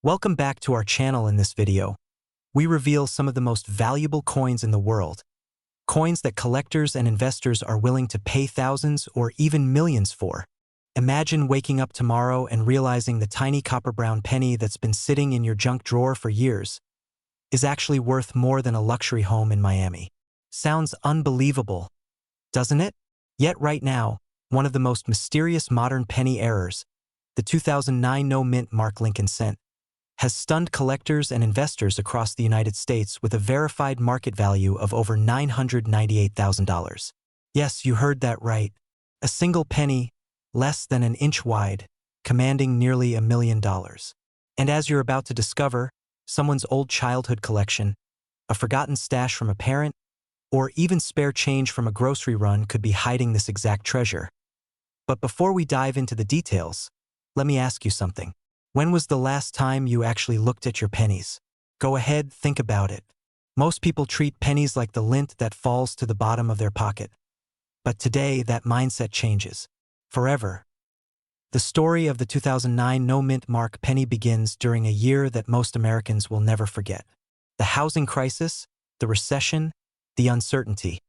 Welcome back to our channel. In this video, we reveal some of the most valuable coins in the world, coins that collectors and investors are willing to pay thousands or even millions for. Imagine waking up tomorrow and realizing the tiny copper-brown penny that's been sitting in your junk drawer for years is actually worth more than a luxury home in Miami. Sounds unbelievable, doesn't it? Yet right now, one of the most mysterious modern penny errors, the 2009 no-mint mark Lincoln cent, has stunned collectors and investors across the United States with a verified market value of over $998,000. Yes, you heard that right. A single penny, less than an inch wide, commanding nearly $1 million. And as you're about to discover, someone's old childhood collection, a forgotten stash from a parent, or even spare change from a grocery run could be hiding this exact treasure. But before we dive into the details, let me ask you something. When was the last time you actually looked at your pennies? Go ahead, think about it. Most people treat pennies like the lint that falls to the bottom of their pocket. But today, that mindset changes. Forever. The story of the 2009 no-mint mark penny begins during a year that most Americans will never forget. The housing crisis, the recession, the uncertainty.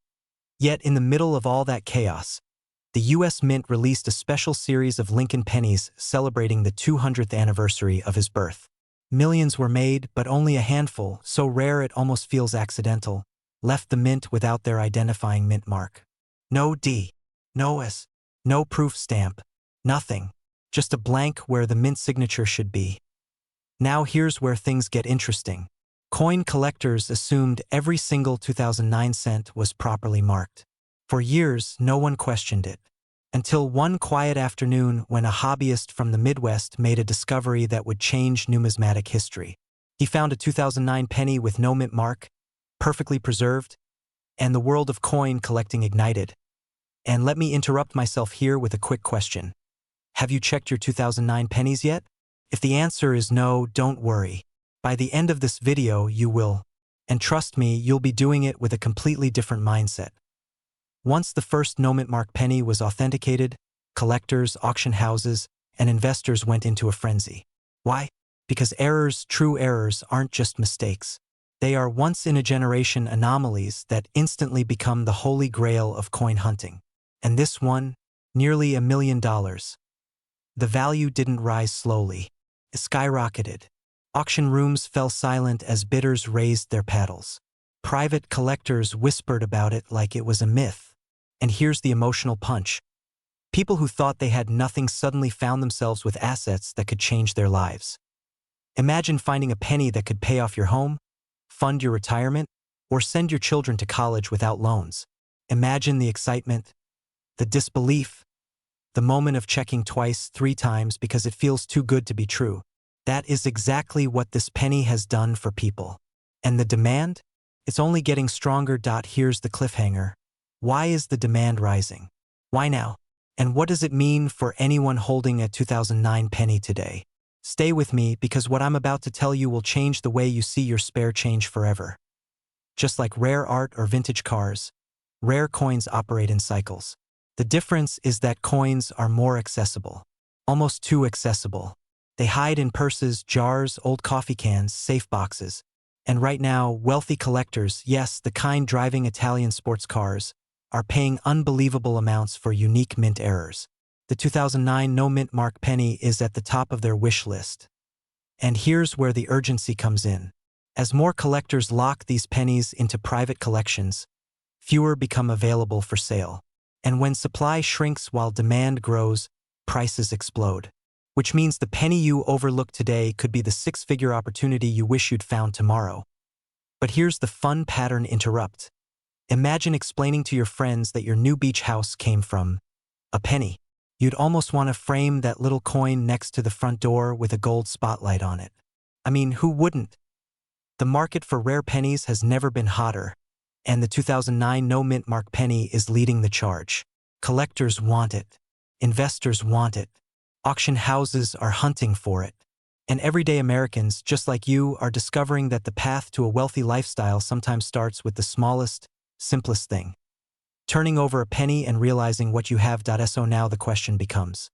Yet in the middle of all that chaos, the U.S. Mint released a special series of Lincoln pennies celebrating the 200th anniversary of his birth. Millions were made, but only a handful, so rare it almost feels accidental, left the mint without their identifying mint mark. No D, no S, no proof stamp, nothing. Just a blank where the mint signature should be. Now here's where things get interesting. Coin collectors assumed every single 2009 cent was properly marked. For years, no one questioned it, until one quiet afternoon when a hobbyist from the Midwest made a discovery that would change numismatic history. He found a 2009 penny with no mint mark, perfectly preserved, and the world of coin collecting ignited. And let me interrupt myself here with a quick question. Have you checked your 2009 pennies yet? If the answer is no, don't worry. By the end of this video, you will. And trust me, you'll be doing it with a completely different mindset. Once the first no-mint mark penny was authenticated, collectors, auction houses, and investors went into a frenzy. Why? Because errors, true errors, aren't just mistakes. They are once-in-a-generation anomalies that instantly become the holy grail of coin hunting. And this one, nearly $1 million. The value didn't rise slowly. It skyrocketed. Auction rooms fell silent as bidders raised their paddles. Private collectors whispered about it like it was a myth. And here's the emotional punch. People who thought they had nothing suddenly found themselves with assets that could change their lives. Imagine finding a penny that could pay off your home, fund your retirement, or send your children to college without loans. Imagine the excitement, the disbelief, the moment of checking twice, 3 times because it feels too good to be true. That is exactly what this penny has done for people. And the demand? It's only getting stronger. Here's the cliffhanger. Why is the demand rising? Why now? And what does it mean for anyone holding a 2009 penny today? Stay with me because what I'm about to tell you will change the way you see your spare change forever. Just like rare art or vintage cars, rare coins operate in cycles. The difference is that coins are more accessible. Almost too accessible. They hide in purses, jars, old coffee cans, safe boxes. And right now, wealthy collectors, yes, the kind driving Italian sports cars, are paying unbelievable amounts for unique mint errors. The 2009 no-mint mark penny is at the top of their wish list. And here's where the urgency comes in. As more collectors lock these pennies into private collections, fewer become available for sale. And when supply shrinks while demand grows, prices explode. Which means the penny you overlook today could be the 6-figure opportunity you wish you'd found tomorrow. But here's the fun pattern interrupt. Imagine explaining to your friends that your new beach house came from a penny. You'd almost want to frame that little coin next to the front door with a gold spotlight on it. I mean, who wouldn't? The market for rare pennies has never been hotter, and the 2009 no-mint mark penny is leading the charge. Collectors want it. Investors want it. Auction houses are hunting for it. And everyday Americans, just like you, are discovering that the path to a wealthy lifestyle sometimes starts with the smallest, simplest thing. Turning over a penny and realizing what you have. So now the question becomes,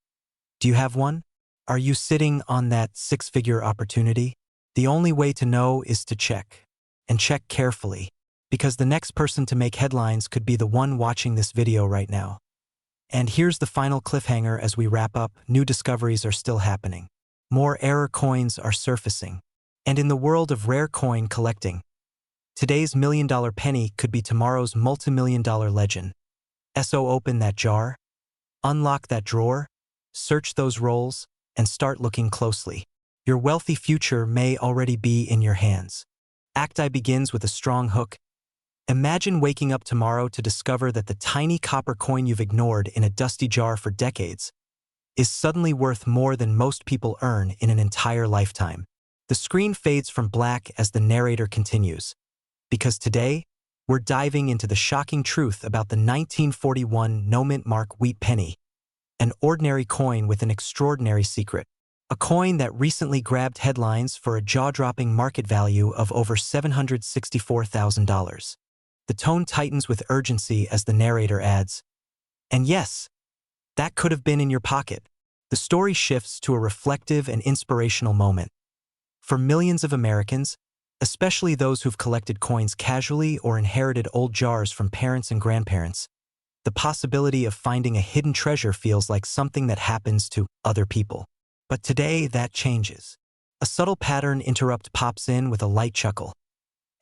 do you have one? Are you sitting on that six-figure opportunity? The only way to know is to check. And check carefully, because the next person to make headlines could be the one watching this video right now. And here's the final cliffhanger as we wrap up. New discoveries are still happening. More rare coins are surfacing. And in the world of rare coin collecting, today's $1,000,000 penny could be tomorrow's multi-million-dollar legend. So open that jar, unlock that drawer, search those rolls, and start looking closely. Your wealthy future may already be in your hands. Act I begins with a strong hook. Imagine waking up tomorrow to discover that the tiny copper coin you've ignored in a dusty jar for decades is suddenly worth more than most people earn in an entire lifetime. The screen fades from black as the narrator continues, because today, we're diving into the shocking truth about the 1941 no-mint mark wheat penny, an ordinary coin with an extraordinary secret. A coin that recently grabbed headlines for a jaw-dropping market value of over $764,000. The tone tightens with urgency as the narrator adds, "And yes, that could have been in your pocket." The story shifts to a reflective and inspirational moment. For millions of Americans, especially those who've collected coins casually or inherited old jars from parents and grandparents, the possibility of finding a hidden treasure feels like something that happens to other people. But today, that changes. A subtle pattern interrupt pops in with a light chuckle.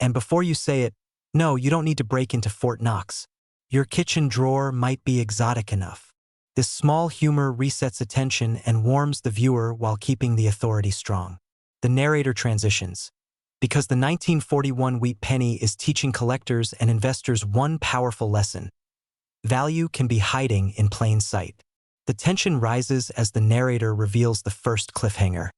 And before you say it, no, you don't need to break into Fort Knox. Your kitchen drawer might be exotic enough. This small humor resets attention and warms the viewer while keeping the authority strong. The narrator transitions, because the 1941 wheat penny is teaching collectors and investors one powerful lesson. Value can be hiding in plain sight. The tension rises as the narrator reveals the first cliffhanger.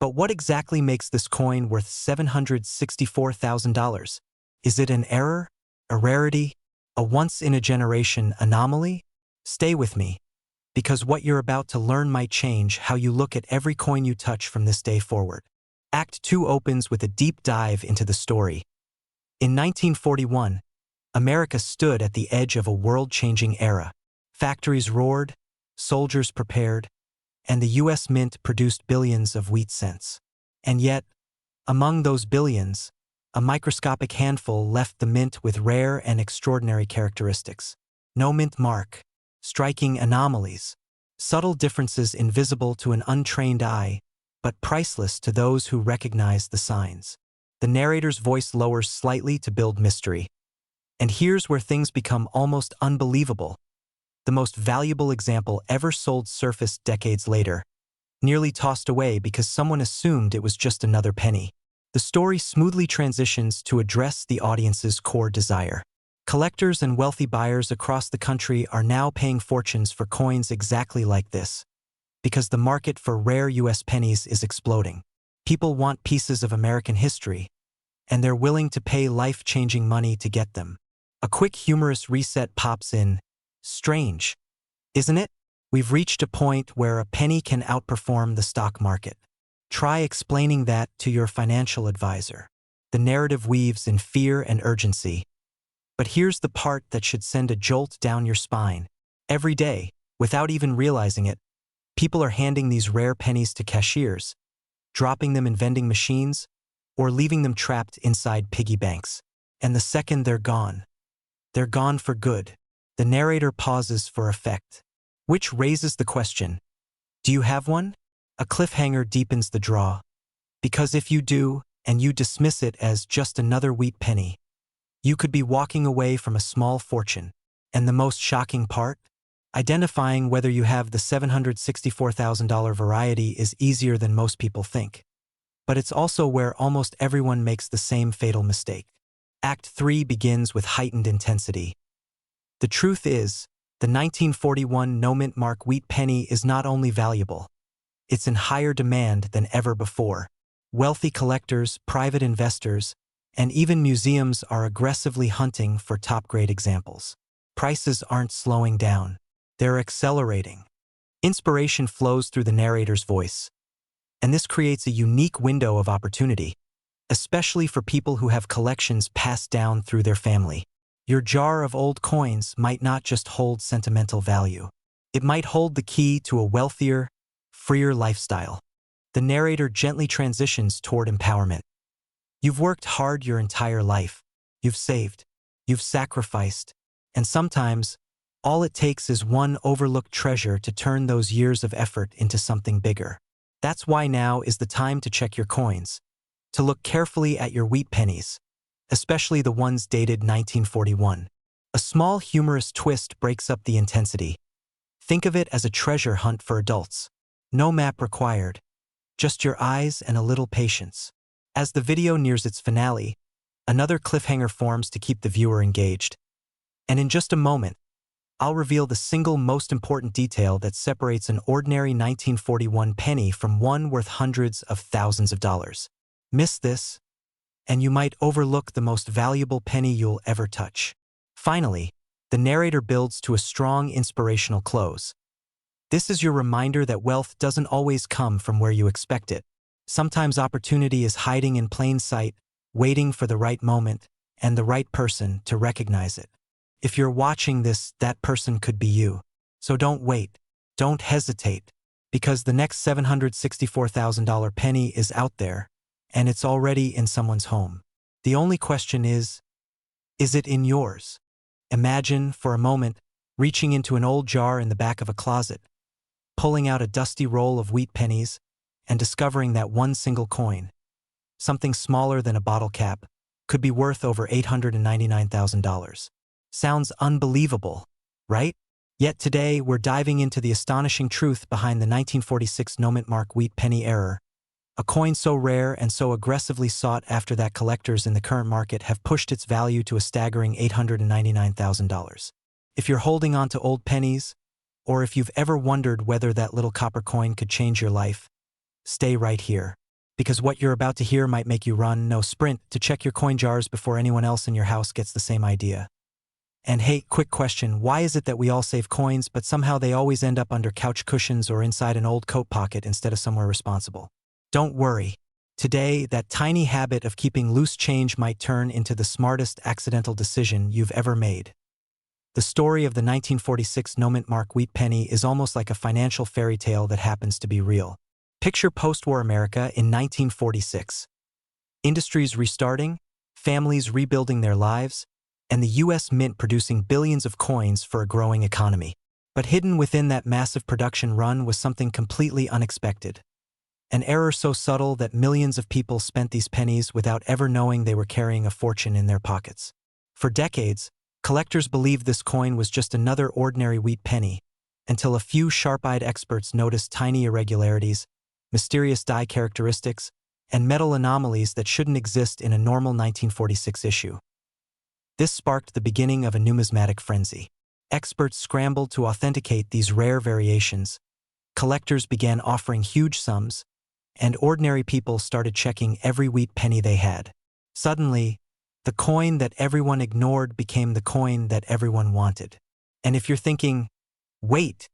But what exactly makes this coin worth $764,000? Is it an error, a rarity, a once-in-a-generation anomaly? Stay with me, because what you're about to learn might change how you look at every coin you touch from this day forward. Act 2 opens with a deep dive into the story. In 1941, America stood at the edge of a world-changing era. Factories roared, soldiers prepared, and the U.S. Mint produced billions of wheat cents. And yet, among those billions, a microscopic handful left the mint with rare and extraordinary characteristics. No mint mark, striking anomalies, subtle differences invisible to an untrained eye, but priceless to those who recognize the signs. The narrator's voice lowers slightly to build mystery. And here's where things become almost unbelievable. The most valuable example ever sold surfaced decades later, nearly tossed away because someone assumed it was just another penny. The story smoothly transitions to address the audience's core desire. Collectors and wealthy buyers across the country are now paying fortunes for coins exactly like this, because the market for rare U.S. pennies is exploding. People want pieces of American history, and they're willing to pay life-changing money to get them. A quick humorous reset pops in. Strange, isn't it? We've reached a point where a penny can outperform the stock market. Try explaining that to your financial advisor. The narrative weaves in fear and urgency. But here's the part that should send a jolt down your spine. Every day, without even realizing it, people are handing these rare pennies to cashiers, dropping them in vending machines, or leaving them trapped inside piggy banks. And the second they're gone for good. The narrator pauses for effect, which raises the question, do you have one? A cliffhanger deepens the draw, because if you do, and you dismiss it as just another wheat penny, you could be walking away from a small fortune. And the most shocking part? Identifying whether you have the $764,000 variety is easier than most people think. But it's also where almost everyone makes the same fatal mistake. Act 3 begins with heightened intensity. The truth is, the 1941 no-mint mark wheat penny is not only valuable, it's in higher demand than ever before. Wealthy collectors, private investors, and even museums are aggressively hunting for top-grade examples. Prices aren't slowing down. They're accelerating. Inspiration flows through the narrator's voice, and this creates a unique window of opportunity, especially for people who have collections passed down through their family. Your jar of old coins might not just hold sentimental value. It might hold the key to a wealthier, freer lifestyle. The narrator gently transitions toward empowerment. You've worked hard your entire life. You've saved. You've sacrificed. And sometimes, all it takes is one overlooked treasure to turn those years of effort into something bigger. That's why now is the time to check your coins, to look carefully at your wheat pennies, especially the ones dated 1941. A small humorous twist breaks up the intensity. Think of it as a treasure hunt for adults. No map required, just your eyes and a little patience. As the video nears its finale, another cliffhanger forms to keep the viewer engaged. And in just a moment, I'll reveal the single most important detail that separates an ordinary 1941 penny from one worth hundreds of thousands of dollars. Miss this, and you might overlook the most valuable penny you'll ever touch. Finally, the narrator builds to a strong inspirational close. This is your reminder that wealth doesn't always come from where you expect it. Sometimes opportunity is hiding in plain sight, waiting for the right moment and the right person to recognize it. If you're watching this, that person could be you. So don't wait. Don't hesitate. Because the next $764,000 penny is out there, and it's already in someone's home. The only question is it in yours? Imagine, for a moment, reaching into an old jar in the back of a closet, pulling out a dusty roll of wheat pennies, and discovering that one single coin, something smaller than a bottle cap, could be worth over $899,000. Sounds unbelievable, right? Yet today, we're diving into the astonishing truth behind the 1946 no-mint mark wheat penny error, a coin so rare and so aggressively sought after that collectors in the current market have pushed its value to a staggering $899,000. If you're holding on to old pennies, or if you've ever wondered whether that little copper coin could change your life, stay right here. Because what you're about to hear might make you run, no sprint, to check your coin jars before anyone else in your house gets the same idea. And hey, quick question, why is it that we all save coins, but somehow they always end up under couch cushions or inside an old coat pocket instead of somewhere responsible? Don't worry. Today, that tiny habit of keeping loose change might turn into the smartest accidental decision you've ever made. The story of the 1946 no-mint mark wheat penny is almost like a financial fairy tale that happens to be real. Picture post-war America in 1946. Industries restarting, families rebuilding their lives, and the U.S. Mint producing billions of coins for a growing economy. But hidden within that massive production run was something completely unexpected. An error so subtle that millions of people spent these pennies without ever knowing they were carrying a fortune in their pockets. For decades, collectors believed this coin was just another ordinary wheat penny, until a few sharp-eyed experts noticed tiny irregularities, mysterious die characteristics, and metal anomalies that shouldn't exist in a normal 1946 issue. This sparked the beginning of a numismatic frenzy. Experts scrambled to authenticate these rare variations, collectors began offering huge sums, and ordinary people started checking every wheat penny they had. Suddenly, the coin that everyone ignored became the coin that everyone wanted. And if you're thinking, wait,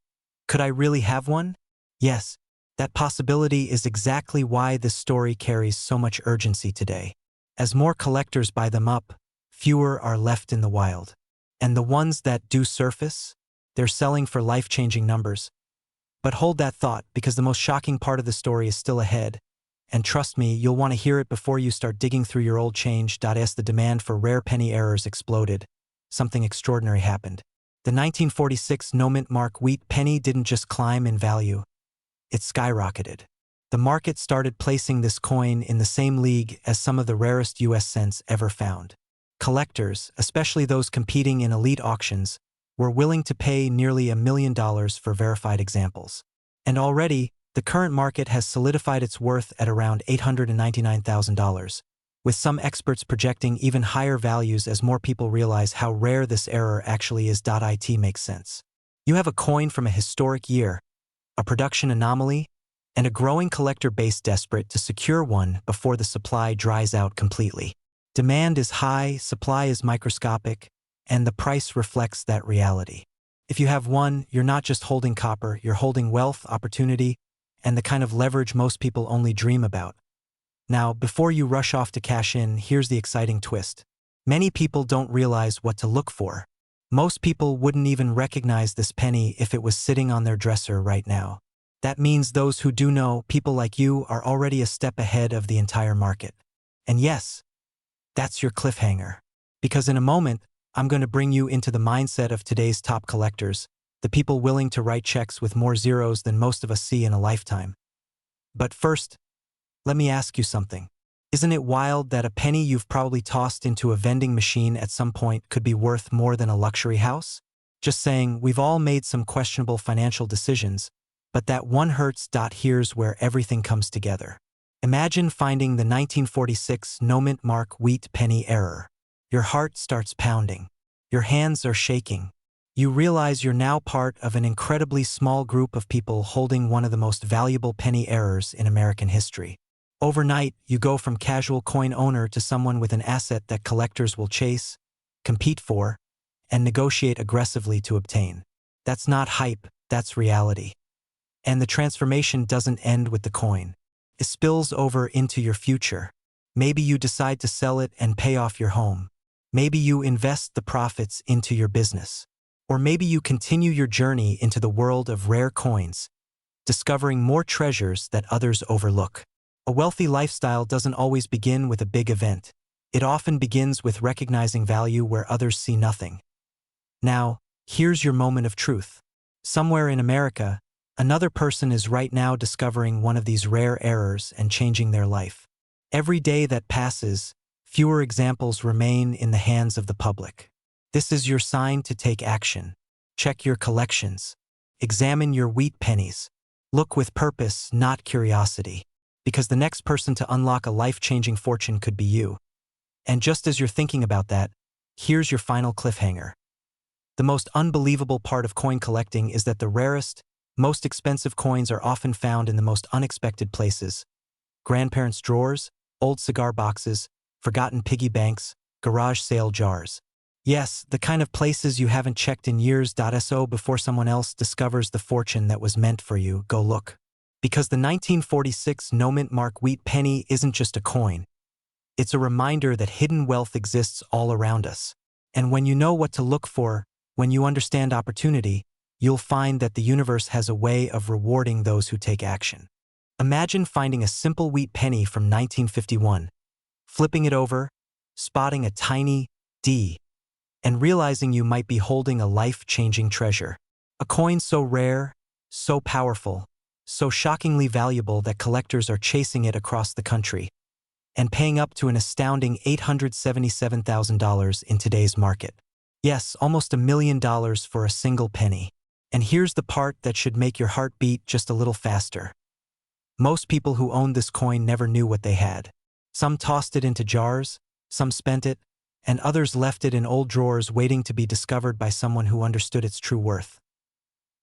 could I really have one? Yes, that possibility is exactly why this story carries so much urgency today. As more collectors buy them up, fewer are left in the wild. And the ones that do surface, they're selling for life-changing numbers. But hold that thought, because the most shocking part of the story is still ahead. And trust me, you'll want to hear it before you start digging through your old change. As the demand for rare penny errors exploded, something extraordinary happened. The 1946 no-mint mark wheat penny didn't just climb in value, it skyrocketed. The market started placing this coin in the same league as some of the rarest U.S. cents ever found. Collectors, especially those competing in elite auctions, were willing to pay nearly $1 million for verified examples. And already, the current market has solidified its worth at around $899,000, with some experts projecting even higher values as more people realize how rare this error actually is. It makes sense. You have a coin from a historic year, a production anomaly, and a growing collector base desperate to secure one before the supply dries out completely. Demand is high, supply is microscopic, and the price reflects that reality. If you have one, you're not just holding copper, you're holding wealth, opportunity, and the kind of leverage most people only dream about. Now, before you rush off to cash in, here's the exciting twist. Many people don't realize what to look for. Most people wouldn't even recognize this penny if it was sitting on their dresser right now. That means those who do know, people like you, are already a step ahead of the entire market. And yes, that's your cliffhanger. Because in a moment, I'm going to bring you into the mindset of today's top collectors, the people willing to write checks with more zeros than most of us see in a lifetime. But first, let me ask you something. Isn't it wild that a penny you've probably tossed into a vending machine at some point could be worth more than a luxury house? Just saying, we've all made some questionable financial decisions, but that one hurts. Here's where everything comes together. Imagine finding the 1946 no-mint mark wheat penny error. Your heart starts pounding. Your hands are shaking. You realize you're now part of an incredibly small group of people holding one of the most valuable penny errors in American history. Overnight, you go from casual coin owner to someone with an asset that collectors will chase, compete for, and negotiate aggressively to obtain. That's not hype, that's reality. And the transformation doesn't end with the coin. It spills over into your future. Maybe you decide to sell it and pay off your home. Maybe you invest the profits into your business. Or maybe you continue your journey into the world of rare coins, discovering more treasures that others overlook. A wealthy lifestyle doesn't always begin with a big event. It often begins with recognizing value where others see nothing. Now, here's your moment of truth. Somewhere in America, another person is right now discovering one of these rare errors and changing their life. Every day that passes, fewer examples remain in the hands of the public. This is your sign to take action. Check your collections. Examine your wheat pennies. Look with purpose, not curiosity. Because the next person to unlock a life-changing fortune could be you. And just as you're thinking about that, here's your final cliffhanger. The most unbelievable part of coin collecting is that the rarest, most expensive coins are often found in the most unexpected places. Grandparents' drawers, old cigar boxes, forgotten piggy banks, garage sale jars. Yes, the kind of places you haven't checked in years. So before someone else discovers the fortune that was meant for you, go look. Because the 1946 no-mint mark wheat penny isn't just a coin. It's a reminder that hidden wealth exists all around us. And when you know what to look for, when you understand opportunity, you'll find that the universe has a way of rewarding those who take action. Imagine finding a simple wheat penny from 1951, flipping it over, spotting a tiny D, and realizing you might be holding a life-changing treasure. A coin so rare, so powerful, so shockingly valuable that collectors are chasing it across the country and paying up to an astounding $877,000 in today's market. Yes, almost $1 million for a single penny. And here's the part that should make your heart beat just a little faster. Most people who owned this coin never knew what they had. Some tossed it into jars, some spent it, and others left it in old drawers waiting to be discovered by someone who understood its true worth.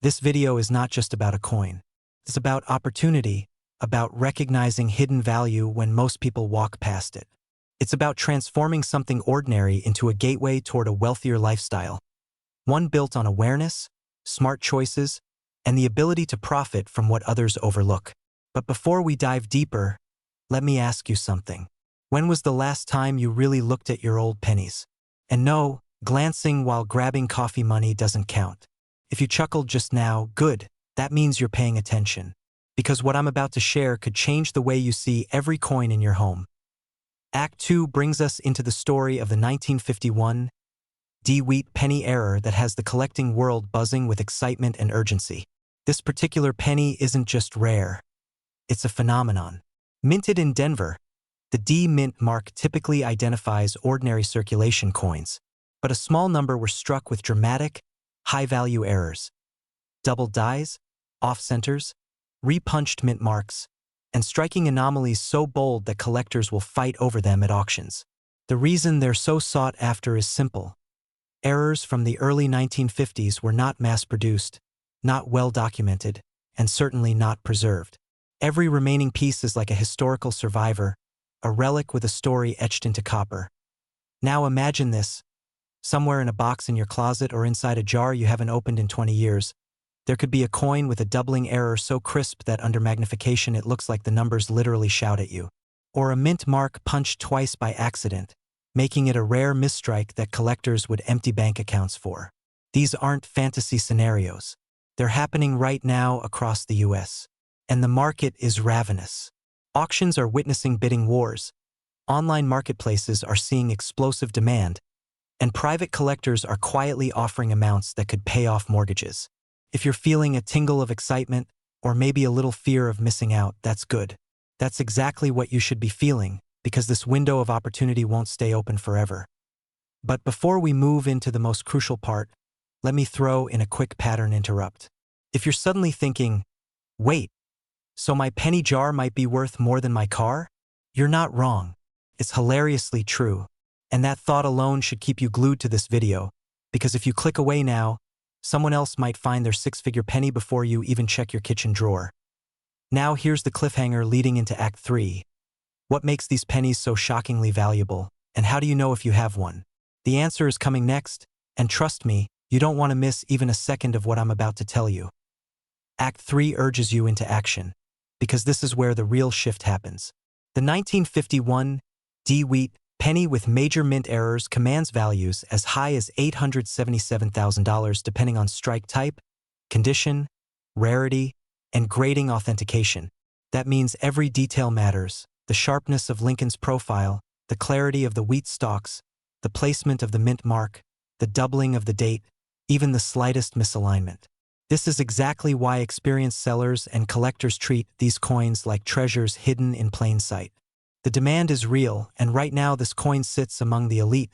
This video is not just about a coin. It's about opportunity, about recognizing hidden value when most people walk past it. It's about transforming something ordinary into a gateway toward a wealthier lifestyle, one built on awareness, smart choices, and the ability to profit from what others overlook. But before we dive deeper, let me ask you something. When was the last time you really looked at your old pennies? And no, glancing while grabbing coffee money doesn't count. If you chuckled just now, good. That means you're paying attention. Because what I'm about to share could change the way you see every coin in your home. Act 2 brings us into the story of the 1951 D wheat penny error that has the collecting world buzzing with excitement and urgency. This particular penny isn't just rare. It's a phenomenon. Minted in Denver, the D mint mark typically identifies ordinary circulation coins, but a small number were struck with dramatic, high-value errors. Double dies, off-centers, repunched mint marks, and striking anomalies so bold that collectors will fight over them at auctions. The reason they're so sought after is simple. Errors from the early 1950s were not mass-produced, not well-documented, and certainly not preserved. Every remaining piece is like a historical survivor, a relic with a story etched into copper. Now imagine this. Somewhere in a box in your closet or inside a jar you haven't opened in 20 years, there could be a coin with a doubling error so crisp that under magnification it looks like the numbers literally shout at you. Or a mint mark punched twice by accident, making it a rare misstrike that collectors would empty bank accounts for. These aren't fantasy scenarios. They're happening right now across the US. And the market is ravenous. Auctions are witnessing bidding wars, online marketplaces are seeing explosive demand, and private collectors are quietly offering amounts that could pay off mortgages. If you're feeling a tingle of excitement, or maybe a little fear of missing out, that's good. That's exactly what you should be feeling, because this window of opportunity won't stay open forever. But before we move into the most crucial part, let me throw in a quick pattern interrupt. If you're suddenly thinking, wait, so my penny jar might be worth more than my car? You're not wrong. It's hilariously true. And that thought alone should keep you glued to this video, because if you click away now, someone else might find their six-figure penny before you even check your kitchen drawer. Now here's the cliffhanger leading into Act 3. What makes these pennies so shockingly valuable, and how do you know if you have one? The answer is coming next, and trust me, you don't want to miss even a second of what I'm about to tell you. Act 3 urges you into action, because this is where the real shift happens. The 1951 D-Wheat penny with major mint errors commands values as high as $877,000 depending on strike type, condition, rarity, and grading authentication. That means every detail matters: the sharpness of Lincoln's profile, the clarity of the wheat stalks, the placement of the mint mark, the doubling of the date, even the slightest misalignment. This is exactly why experienced sellers and collectors treat these coins like treasures hidden in plain sight. The demand is real, and right now this coin sits among the elite,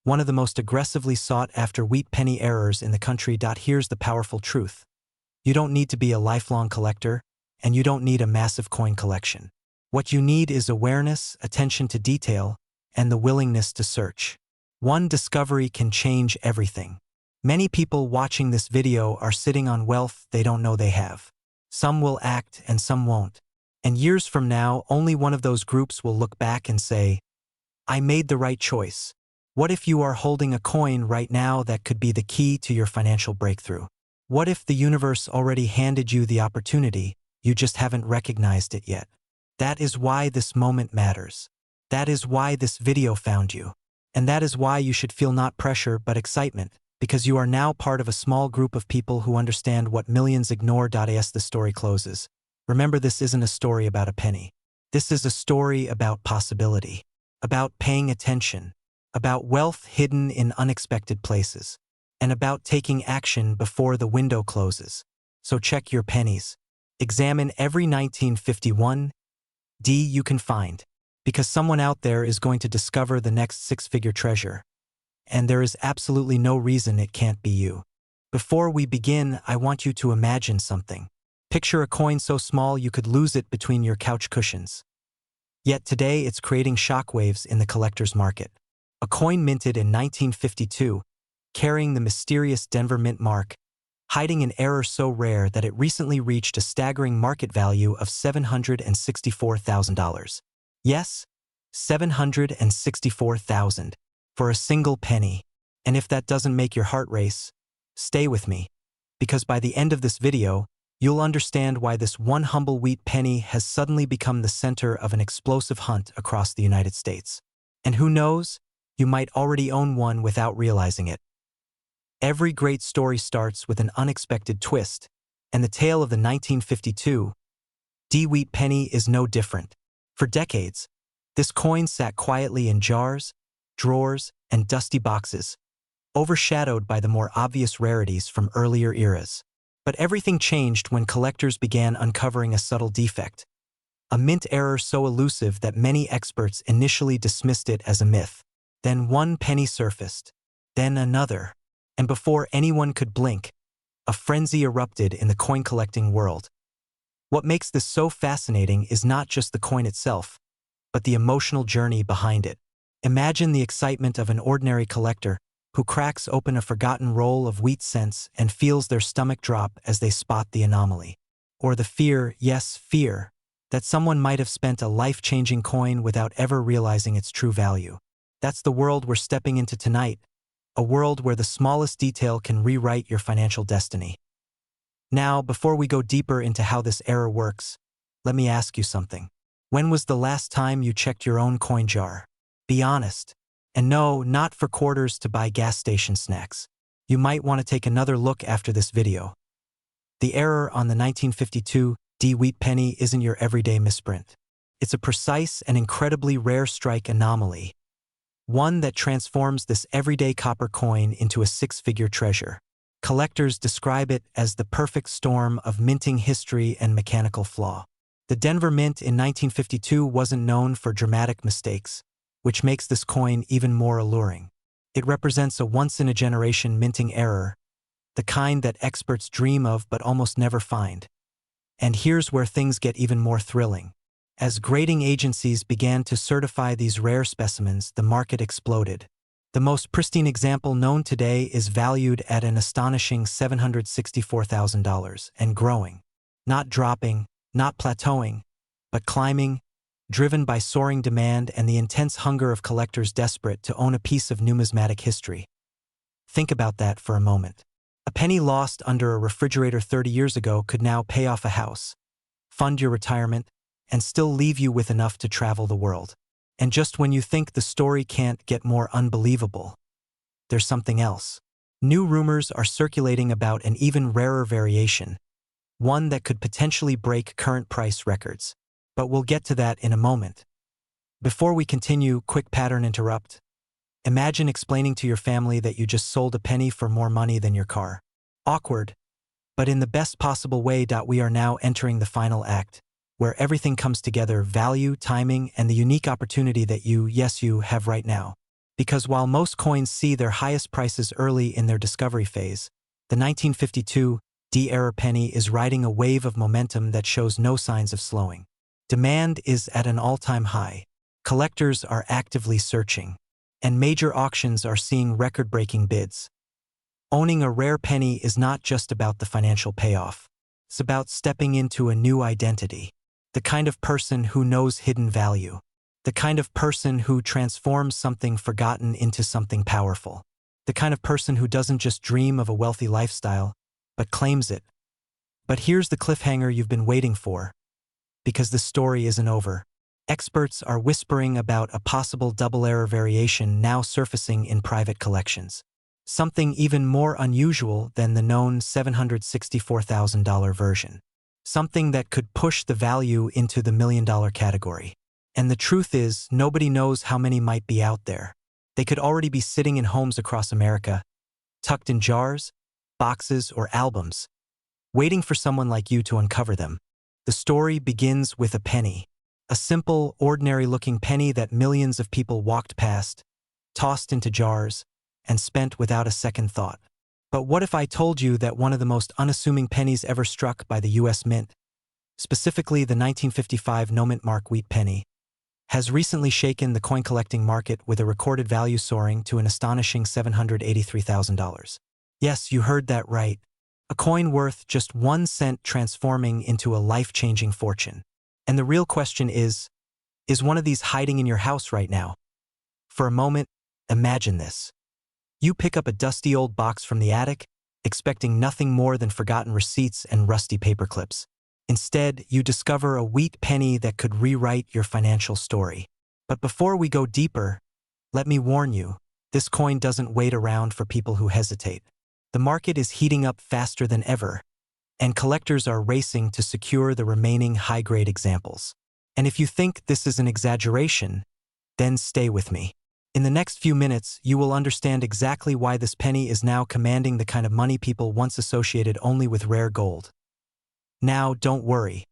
one of the most aggressively sought-after wheat penny errors in the country. Here's the powerful truth. You don't need to be a lifelong collector, and you don't need a massive coin collection. What you need is awareness, attention to detail, and the willingness to search. One discovery can change everything. Many people watching this video are sitting on wealth they don't know they have. Some will act and some won't. And years from now, only one of those groups will look back and say, I made the right choice. What if you are holding a coin right now that could be the key to your financial breakthrough? What if the universe already handed you the opportunity, you just haven't recognized it yet? That is why this moment matters. That is why this video found you. And that is why you should feel not pressure but excitement, because you are now part of a small group of people who understand what millions ignore. As the story closes, remember, this isn't a story about a penny. This is a story about possibility, about paying attention, about wealth hidden in unexpected places, and about taking action before the window closes. So check your pennies. Examine every 1951 D you can find, because someone out there is going to discover the next six-figure treasure. And there is absolutely no reason it can't be you. Before we begin, I want you to imagine something. Picture a coin so small you could lose it between your couch cushions. Yet today it's creating shockwaves in the collector's market. A coin minted in 1952, carrying the mysterious Denver Mint mark, hiding an error so rare that it recently reached a staggering market value of $764,000. Yes, $764,000 for a single penny. And if that doesn't make your heart race, stay with me, because by the end of this video, you'll understand why this one humble wheat penny has suddenly become the center of an explosive hunt across the United States. And who knows, you might already own one without realizing it. Every great story starts with an unexpected twist, and the tale of the 1952 D-Wheat penny is no different. For decades, this coin sat quietly in jars, drawers, and dusty boxes, overshadowed by the more obvious rarities from earlier eras. But everything changed when collectors began uncovering a subtle defect, a mint error so elusive that many experts initially dismissed it as a myth. Then one penny surfaced, then another, and before anyone could blink, a frenzy erupted in the coin-collecting world. What makes this so fascinating is not just the coin itself, but the emotional journey behind it. Imagine the excitement of an ordinary collector who cracks open a forgotten roll of wheat cents and feels their stomach drop as they spot the anomaly. Or the fear, yes, fear, that someone might have spent a life-changing coin without ever realizing its true value. That's the world we're stepping into tonight, a world where the smallest detail can rewrite your financial destiny. Now, before we go deeper into how this error works, let me ask you something. When was the last time you checked your own coin jar? Be honest. And no, not for quarters to buy gas station snacks. You might want to take another look after this video. The error on the 1952 D wheat penny isn't your everyday misprint. It's a precise and incredibly rare strike anomaly, one that transforms this everyday copper coin into a six-figure treasure. Collectors describe it as the perfect storm of minting history and mechanical flaw. The Denver Mint in 1952 wasn't known for dramatic mistakes, which makes this coin even more alluring. It represents a once-in-a-generation minting error, the kind that experts dream of but almost never find. And here's where things get even more thrilling. As grading agencies began to certify these rare specimens, the market exploded. The most pristine example known today is valued at an astonishing $764,000 and growing. Not dropping, not plateauing, but climbing, driven by soaring demand and the intense hunger of collectors desperate to own a piece of numismatic history. Think about that for a moment. A penny lost under a refrigerator 30 years ago could now pay off a house, fund your retirement, and still leave you with enough to travel the world. And just when you think the story can't get more unbelievable, there's something else. New rumors are circulating about an even rarer variation, one that could potentially break current price records. But we'll get to that in a moment. Before we continue, quick pattern interrupt. Imagine explaining to your family that you just sold a penny for more money than your car. Awkward, but in the best possible way. We are now entering the final act, where everything comes together: value, timing, and the unique opportunity that you have right now. Because while most coins see their highest prices early in their discovery phase, the 1952 D-era penny is riding a wave of momentum that shows no signs of slowing. Demand is at an all-time high. Collectors are actively searching, and major auctions are seeing record-breaking bids. Owning a rare penny is not just about the financial payoff. It's about stepping into a new identity. The kind of person who knows hidden value. The kind of person who transforms something forgotten into something powerful. The kind of person who doesn't just dream of a wealthy lifestyle, but claims it. But here's the cliffhanger you've been waiting for. Because the story isn't over. Experts are whispering about a possible double-error variation now surfacing in private collections. Something even more unusual than the known $764,000 version. Something that could push the value into the million-dollar category. And the truth is, nobody knows how many might be out there. They could already be sitting in homes across America, tucked in jars, boxes, or albums, waiting for someone like you to uncover them. The story begins with a penny. A simple, ordinary-looking penny that millions of people walked past, tossed into jars, and spent without a second thought. But what if I told you that one of the most unassuming pennies ever struck by the U.S. Mint, specifically the 1955 no-mint mark wheat penny, has recently shaken the coin-collecting market with a recorded value soaring to an astonishing $783,000? Yes, you heard that right. A coin worth just 1 cent transforming into a life-changing fortune. And the real question is one of these hiding in your house right now? For a moment, imagine this. You pick up a dusty old box from the attic, expecting nothing more than forgotten receipts and rusty paperclips. Instead, you discover a wheat penny that could rewrite your financial story. But before we go deeper, let me warn you, this coin doesn't wait around for people who hesitate. The market is heating up faster than ever, and collectors are racing to secure the remaining high-grade examples. And if you think this is an exaggeration, then stay with me. In the next few minutes, you will understand exactly why this penny is now commanding the kind of money people once associated only with rare gold. Now, don't worry.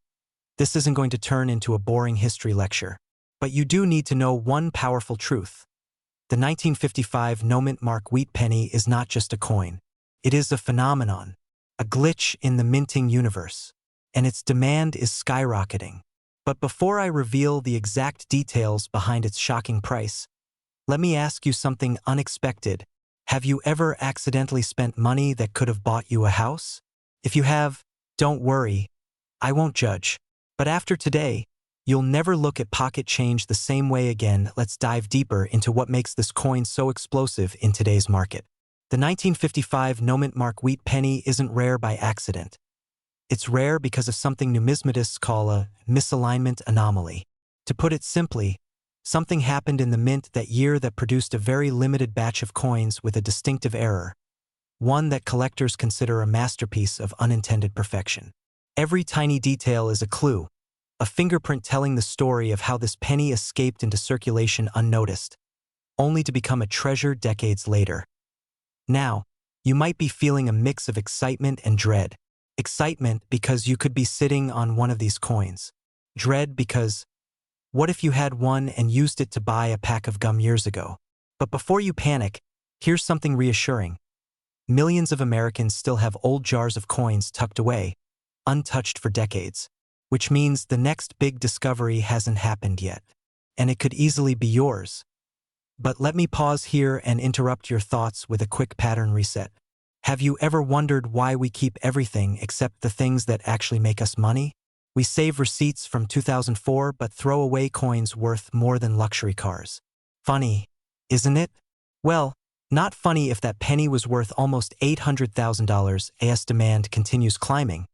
This isn't going to turn into a boring history lecture. But you do need to know one powerful truth. The 1955 no-mint mark wheat penny is not just a coin. It is a phenomenon, a glitch in the minting universe, and its demand is skyrocketing. But before I reveal the exact details behind its shocking price, let me ask you something unexpected. Have you ever accidentally spent money that could have bought you a house? If you have, don't worry, I won't judge. But after today, you'll never look at pocket change the same way again. Let's dive deeper into what makes this coin so explosive in today's market. The 1955 no-mint mark wheat penny isn't rare by accident. It's rare because of something numismatists call a misalignment anomaly. To put it simply, something happened in the mint that year that produced a very limited batch of coins with a distinctive error. one that collectors consider a masterpiece of unintended perfection. Every tiny detail is a clue, a fingerprint telling the story of how this penny escaped into circulation unnoticed, only to become a treasure decades later. Now, you might be feeling a mix of excitement and dread. Excitement because you could be sitting on one of these coins. Dread because, what if you had one and used it to buy a pack of gum years ago? But before you panic, here's something reassuring. Millions of Americans still have old jars of coins tucked away, untouched for decades, which means the next big discovery hasn't happened yet, and it could easily be yours. But let me pause here and interrupt your thoughts with a quick pattern reset. Have you ever wondered why we keep everything except the things that actually make us money? We save receipts from 2004 but throw away coins worth more than luxury cars. Funny, isn't it? Well, not funny if that penny was worth almost $800,000 as demand continues climbing.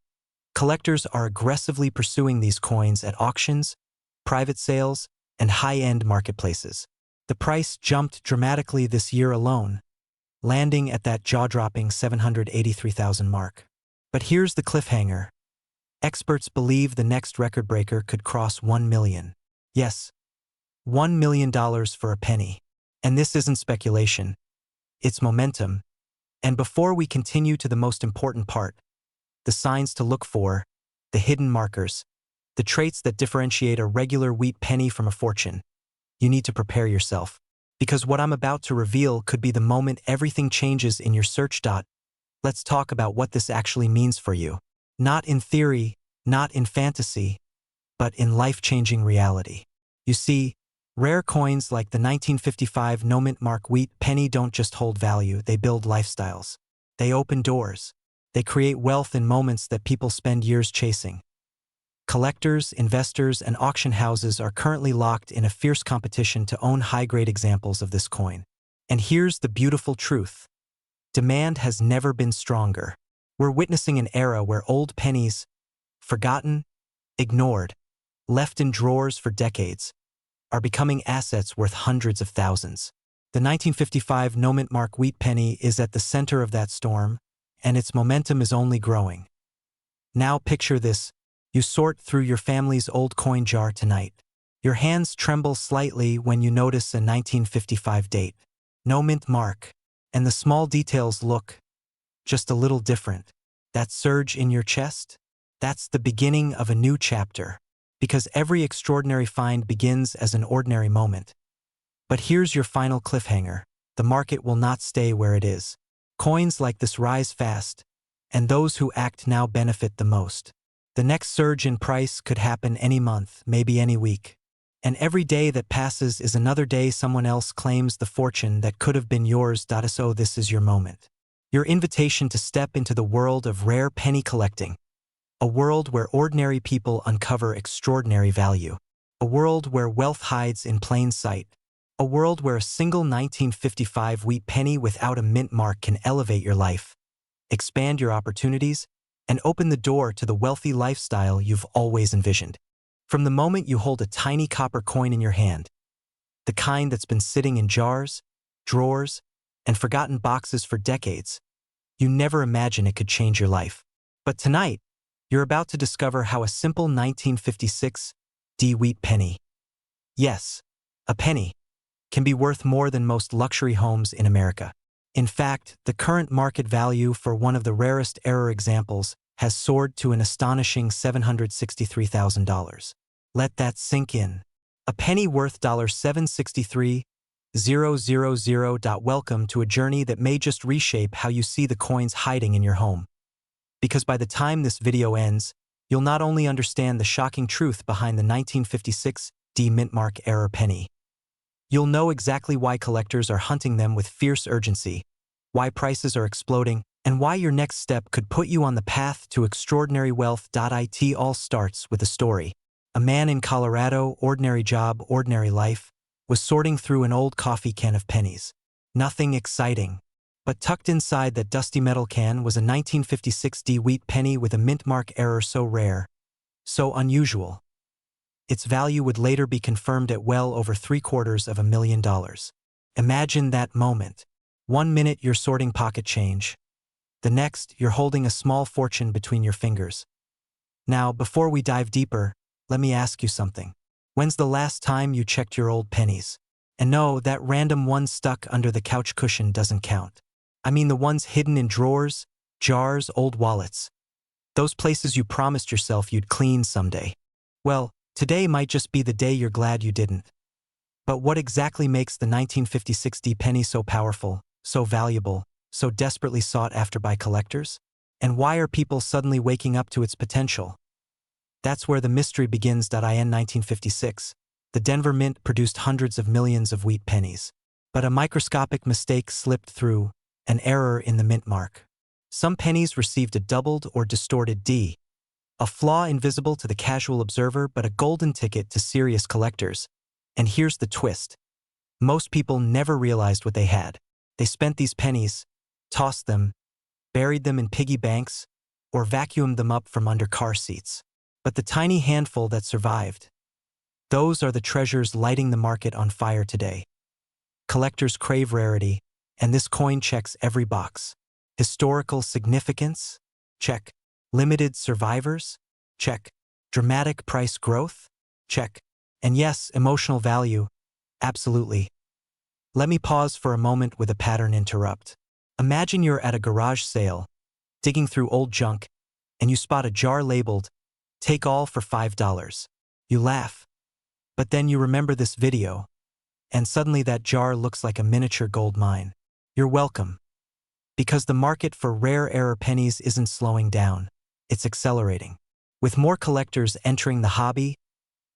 Collectors are aggressively pursuing these coins at auctions, private sales, and high-end marketplaces. The price jumped dramatically this year alone, landing at that jaw-dropping $783,000 mark. But here's the cliffhanger. Experts believe the next record breaker could cross $1 million. Yes, $1 million for a penny. And this isn't speculation. It's momentum. And before we continue to the most important part, the signs to look for, the hidden markers, the traits that differentiate a regular wheat penny from a fortune, you need to prepare yourself. Because what I'm about to reveal could be the moment everything changes in your search. Let's talk about what this actually means for you. Not in theory, not in fantasy, but in life-changing reality. You see, rare coins like the 1955 no-mint mark wheat penny don't just hold value, they build lifestyles. They open doors. They create wealth in moments that people spend years chasing. Collectors, investors, and auction houses are currently locked in a fierce competition to own high-grade examples of this coin. And here's the beautiful truth. Demand has never been stronger. We're witnessing an era where old pennies, forgotten, ignored, left in drawers for decades, are becoming assets worth hundreds of thousands. The 1955 no-mint mark wheat penny is at the center of that storm, and its momentum is only growing. Now picture this. You sort through your family's old coin jar tonight. Your hands tremble slightly when you notice a 1955 date. No mint mark. And the small details look just a little different. That surge in your chest? That's the beginning of a new chapter. Because every extraordinary find begins as an ordinary moment. But here's your final cliffhanger. The market will not stay where it is. Coins like this rise fast, and those who act now benefit the most. The next surge in price could happen any month, maybe any week. And every day that passes is another day someone else claims the fortune that could have been yours. So this is your moment. Your invitation to step into the world of rare penny collecting. A world where ordinary people uncover extraordinary value. A world where wealth hides in plain sight. A world where a single 1955 wheat penny without a mint mark can elevate your life, expand your opportunities, and open the door to the wealthy lifestyle you've always envisioned. From the moment you hold a tiny copper coin in your hand, the kind that's been sitting in jars, drawers, and forgotten boxes for decades, you never imagined it could change your life. But tonight, you're about to discover how a simple 1956 wheat penny, yes, a penny, can be worth more than most luxury homes in America. In fact, the current market value for one of the rarest error examples has soared to an astonishing $763,000. Let that sink in. A penny worth $763,000. Welcome to a journey that may just reshape how you see the coins hiding in your home. Because by the time this video ends, you'll not only understand the shocking truth behind the 1956 mint mark error penny, you'll know exactly why collectors are hunting them with fierce urgency, why prices are exploding, and why your next step could put you on the path to extraordinary wealth. It all starts with a story. A man in Colorado, ordinary job, ordinary life, was sorting through an old coffee can of pennies. Nothing exciting. But tucked inside that dusty metal can was a 1956 wheat penny with a mint mark error so rare, so unusual. Its value would later be confirmed at well over $750,000. Imagine that moment. 1 minute you're sorting pocket change, The next, you're holding a small fortune between your fingers. Now, before we dive deeper, let me ask you something. When's the last time you checked your old pennies? And no, that random one stuck under the couch cushion doesn't count. I mean the ones hidden in drawers, jars, old wallets. Those places you promised yourself you'd clean someday. Well, today might just be the day you're glad you didn't. But what exactly makes the 1956 D penny so powerful, so valuable, so desperately sought after by collectors? And why are people suddenly waking up to its potential? That's where the mystery begins. In 1956, the Denver Mint produced hundreds of millions of wheat pennies. But a microscopic mistake slipped through, an error in the mint mark. Some pennies received a doubled or distorted D, a flaw invisible to the casual observer but a golden ticket to serious collectors. And here's the twist. Most people never realized what they had. They spent these pennies, tossed them, buried them in piggy banks, or vacuumed them up from under car seats. But the tiny handful that survived, those are the treasures lighting the market on fire today. Collectors crave rarity, and this coin checks every box. Historical significance? Check. Limited survivors? Check. Dramatic price growth? Check. And yes, emotional value? Absolutely. Let me pause for a moment with a pattern interrupt. Imagine you're at a garage sale, digging through old junk, and you spot a jar labeled, "Take all for $5. You laugh. But then you remember this video, and suddenly that jar looks like a miniature gold mine. You're welcome. Because the market for rare error pennies isn't slowing down, it's accelerating. With more collectors entering the hobby,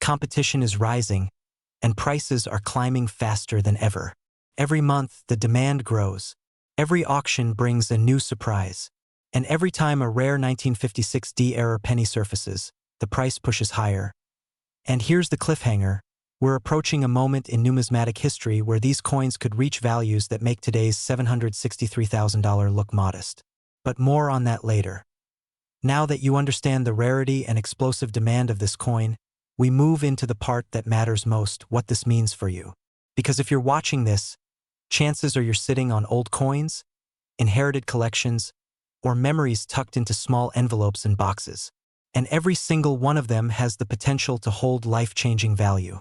competition is rising, and prices are climbing faster than ever. Every month, the demand grows. Every auction brings a new surprise. And every time a rare 1956 D error penny surfaces, the price pushes higher. And here's the cliffhanger. We're approaching a moment in numismatic history where these coins could reach values that make today's $763,000 look modest. But more on that later. Now that you understand the rarity and explosive demand of this coin, we move into the part that matters most, what this means for you. Because if you're watching this, chances are you're sitting on old coins, inherited collections, or memories tucked into small envelopes and boxes. And every single one of them has the potential to hold life-changing value.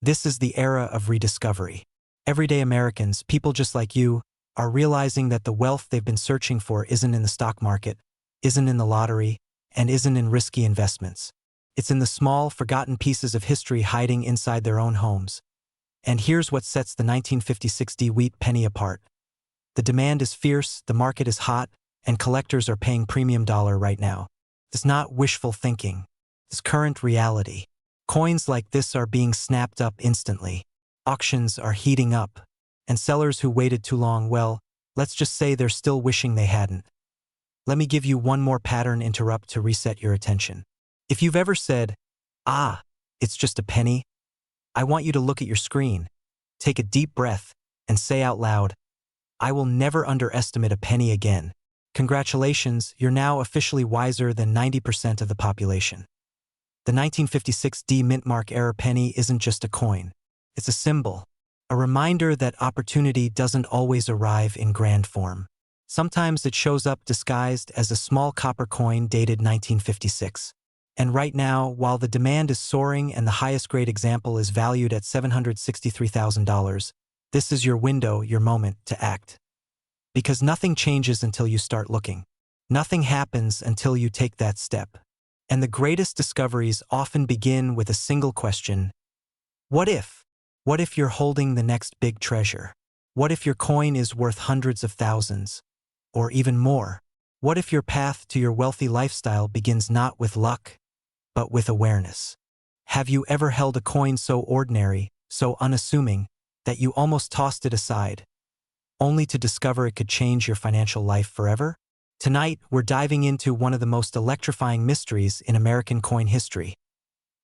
This is the era of rediscovery. Everyday Americans, people just like you, are realizing that the wealth they've been searching for isn't in the stock market, isn't in the lottery, and isn't in risky investments. It's in the small, forgotten pieces of history hiding inside their own homes. And here's what sets the 1956 D wheat penny apart. The demand is fierce, the market is hot, and collectors are paying premium dollar right now. It's not wishful thinking. It's current reality. Coins like this are being snapped up instantly. Auctions are heating up. And sellers who waited too long, well, let's just say they're still wishing they hadn't. Let me give you one more pattern interrupt to reset your attention. If you've ever said, "Ah, it's just a penny," I want you to look at your screen, take a deep breath, and say out loud, "I will never underestimate a penny again." Congratulations, you're now officially wiser than 90% of the population. The 1956 D mint mark error penny isn't just a coin. It's a symbol, a reminder that opportunity doesn't always arrive in grand form. Sometimes it shows up disguised as a small copper coin dated 1956. And right now, while the demand is soaring and the highest grade example is valued at $763,000, this is your window, your moment to act. Because nothing changes until you start looking. Nothing happens until you take that step. And the greatest discoveries often begin with a single question. What if? What if you're holding the next big treasure? What if your coin is worth hundreds of thousands? Or even more? What if your path to your wealthy lifestyle begins not with luck, but with awareness? Have you ever held a coin so ordinary, so unassuming, that you almost tossed it aside, only to discover it could change your financial life forever? Tonight, we're diving into one of the most electrifying mysteries in American coin history,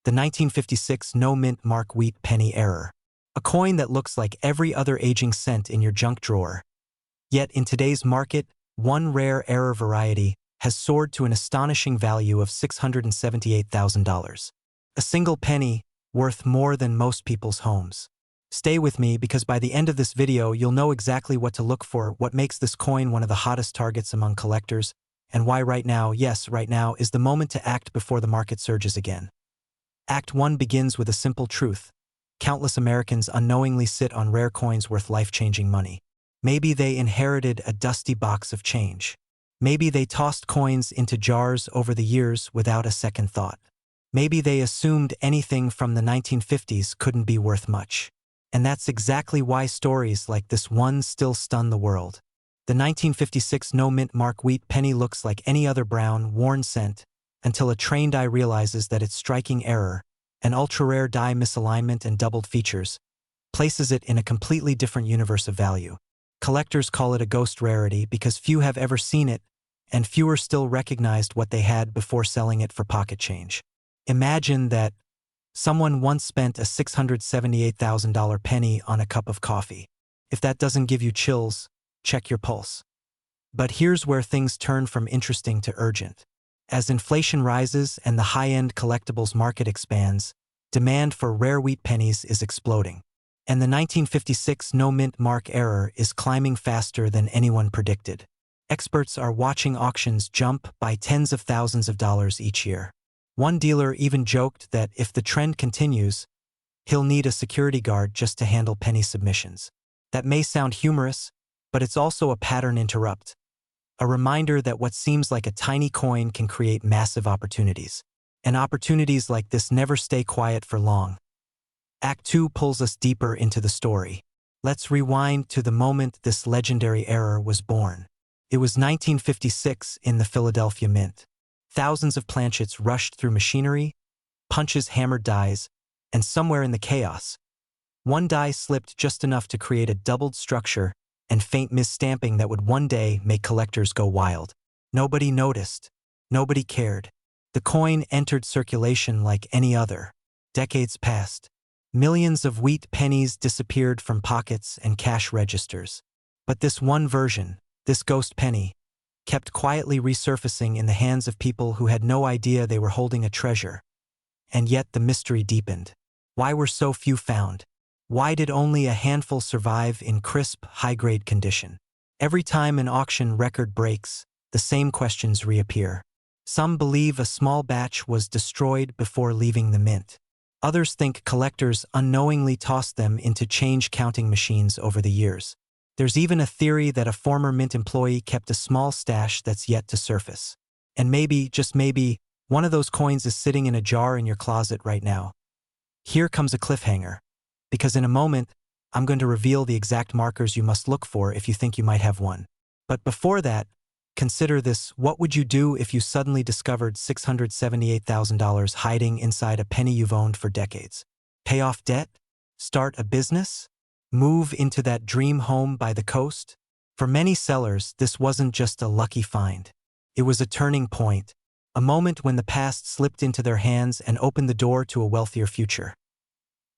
the 1956 no-mint mark wheat penny error. A coin that looks like every other aging cent in your junk drawer. Yet in today's market, one rare error variety has soared to an astonishing value of $678,000. A single penny worth more than most people's homes. Stay with me because by the end of this video, you'll know exactly what to look for, what makes this coin one of the hottest targets among collectors, and why right now, yes, right now, is the moment to act before the market surges again. Act 1 begins with a simple truth. Countless Americans unknowingly sit on rare coins worth life-changing money. Maybe they inherited a dusty box of change. Maybe they tossed coins into jars over the years without a second thought. Maybe they assumed anything from the 1950s couldn't be worth much. And that's exactly why stories like this one still stun the world. The 1956 no-mint mark wheat penny looks like any other brown, worn cent until a trained eye realizes that its striking error, an ultra-rare die misalignment and doubled features, places it in a completely different universe of value. Collectors call it a ghost rarity because few have ever seen it, and fewer still recognized what they had before selling it for pocket change. Imagine that someone once spent a $678,000 penny on a cup of coffee. If that doesn't give you chills, check your pulse. But here's where things turn from interesting to urgent. As inflation rises and the high-end collectibles market expands, demand for rare wheat pennies is exploding. And the 1956 no-mint mark error is climbing faster than anyone predicted. Experts are watching auctions jump by tens of thousands of dollars each year. One dealer even joked that if the trend continues, he'll need a security guard just to handle penny submissions. That may sound humorous, but it's also a pattern interrupt. A reminder that what seems like a tiny coin can create massive opportunities. And opportunities like this never stay quiet for long. Act 2 pulls us deeper into the story. Let's rewind to the moment this legendary error was born. It was 1956 in the Philadelphia Mint. Thousands of planchets rushed through machinery, punches hammered dies, and somewhere in the chaos, one die slipped just enough to create a doubled structure and faint misstamping that would one day make collectors go wild. Nobody noticed. Nobody cared. The coin entered circulation like any other. Decades passed. Millions of wheat pennies disappeared from pockets and cash registers. But this one version, this ghost penny, kept quietly resurfacing in the hands of people who had no idea they were holding a treasure. And yet the mystery deepened. Why were so few found? Why did only a handful survive in crisp, high-grade condition? Every time an auction record breaks, the same questions reappear. Some believe a small batch was destroyed before leaving the mint. Others think collectors unknowingly tossed them into change-counting machines over the years. There's even a theory that a former mint employee kept a small stash that's yet to surface. And maybe, just maybe, one of those coins is sitting in a jar in your closet right now. Here comes a cliffhanger, because in a moment, I'm going to reveal the exact markers you must look for if you think you might have one. But before that, consider this: what would you do if you suddenly discovered $678,000 hiding inside a penny you've owned for decades? Pay off debt? Start a business? Move into that dream home by the coast? For many sellers, this wasn't just a lucky find. It was a turning point, a moment when the past slipped into their hands and opened the door to a wealthier future.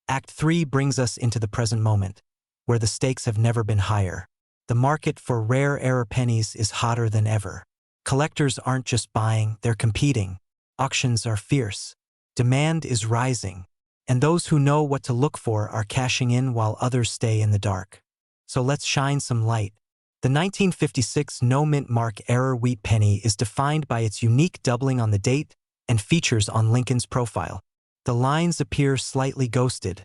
Act 3 brings us into the present moment, where the stakes have never been higher. The market for rare error pennies is hotter than ever. Collectors aren't just buying, they're competing. Auctions are fierce. Demand is rising. And those who know what to look for are cashing in while others stay in the dark. So let's shine some light. The 1956 no-mint mark error wheat penny is defined by its unique doubling on the date and features on Lincoln's profile. The lines appear slightly ghosted,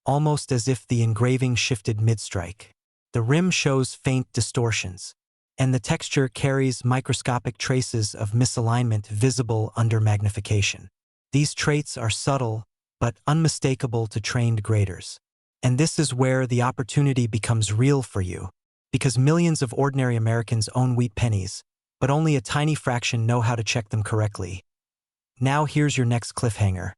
almost as if the engraving shifted mid-strike. The rim shows faint distortions, and the texture carries microscopic traces of misalignment visible under magnification. These traits are subtle, but unmistakable to trained graders. And this is where the opportunity becomes real for you, because millions of ordinary Americans own wheat pennies, but only a tiny fraction know how to check them correctly. Now here's your next cliffhanger.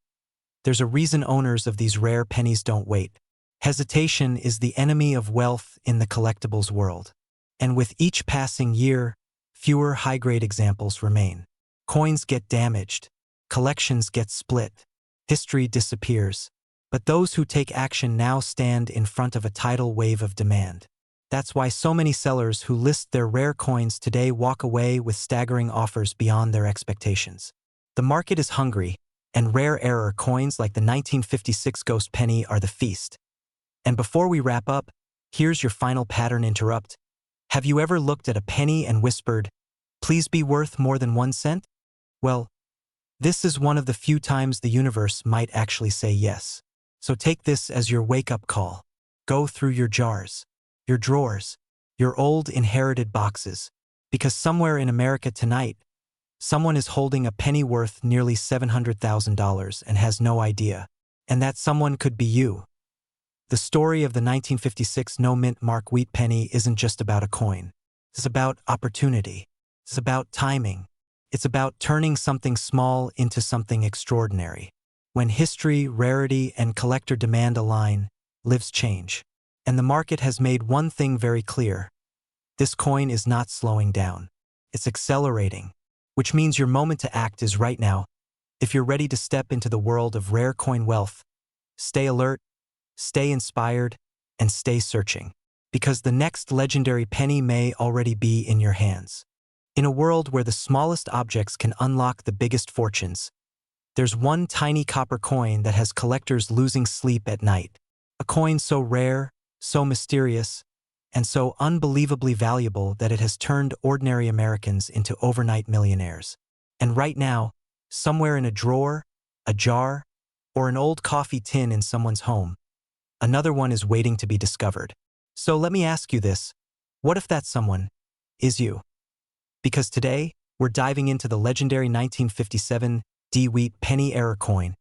There's a reason owners of these rare pennies don't wait. Hesitation is the enemy of wealth in the collectibles world. And with each passing year, fewer high-grade examples remain. Coins get damaged, collections get split, history disappears. But those who take action now stand in front of a tidal wave of demand. That's why so many sellers who list their rare coins today walk away with staggering offers beyond their expectations. The market is hungry, and rare error coins like the 1956 ghost penny are the feast. And before we wrap up, here's your final pattern interrupt. Have you ever looked at a penny and whispered, "Please be worth more than 1 cent"? Well, this is one of the few times the universe might actually say yes. So take this as your wake-up call. Go through your jars, your drawers, your old inherited boxes, because somewhere in America tonight, someone is holding a penny worth nearly $700,000 and has no idea. And that someone could be you. The story of the 1956 no-mint mark wheat penny isn't just about a coin. It's about opportunity. It's about timing. It's about turning something small into something extraordinary. When history, rarity, and collector demand align, lives change. And the market has made one thing very clear. This coin is not slowing down. It's accelerating, which means your moment to act is right now. If you're ready to step into the world of rare coin wealth, stay alert, stay inspired, and stay searching. Because the next legendary penny may already be in your hands. In a world where the smallest objects can unlock the biggest fortunes, there's one tiny copper coin that has collectors losing sleep at night. A coin so rare, so mysterious, and so unbelievably valuable that it has turned ordinary Americans into overnight millionaires. And right now, somewhere in a drawer, a jar, or an old coffee tin in someone's home, another one is waiting to be discovered. So let me ask you this. What if that someone is you? Because today, we're diving into the legendary 1957 D-Wheat penny era coin,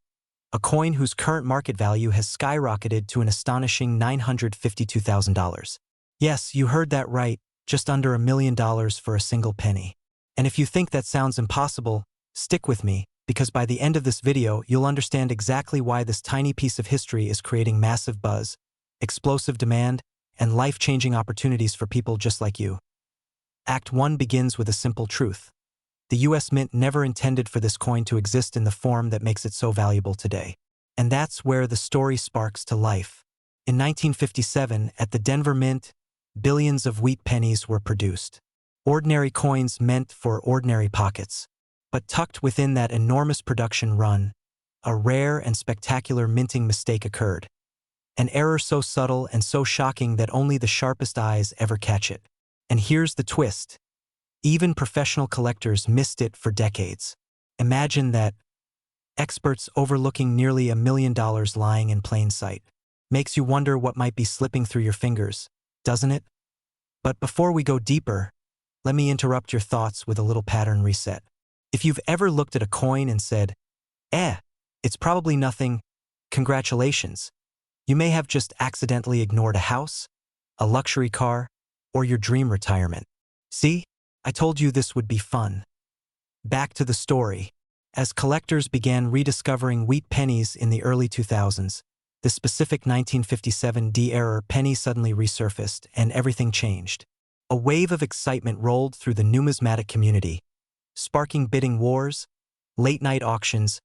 a coin whose current market value has skyrocketed to an astonishing $952,000. Yes, you heard that right, just under $1 million for a single penny. And if you think that sounds impossible, stick with me, because by the end of this video, you'll understand exactly why this tiny piece of history is creating massive buzz, explosive demand, and life-changing opportunities for people just like you. Act 1 begins with a simple truth. The US Mint never intended for this coin to exist in the form that makes it so valuable today. And that's where the story sparks to life. In 1957, at the Denver Mint, billions of wheat pennies were produced. Ordinary coins meant for ordinary pockets. But tucked within that enormous production run, a rare and spectacular minting mistake occurred. An error so subtle and so shocking that only the sharpest eyes ever catch it. And here's the twist. Even professional collectors missed it for decades. Imagine that. Experts overlooking nearly $1 million lying in plain sight. Makes you wonder what might be slipping through your fingers, doesn't it? But before we go deeper, let me interrupt your thoughts with a little pattern reset. If you've ever looked at a coin and said, it's probably nothing, congratulations. You may have just accidentally ignored a house, a luxury car, or your dream retirement. See? I told you this would be fun. Back to the story. As collectors began rediscovering wheat pennies in the early 2000s, the specific 1957 D-era penny suddenly resurfaced and everything changed. A wave of excitement rolled through the numismatic community, sparking bidding wars, late-night auctions,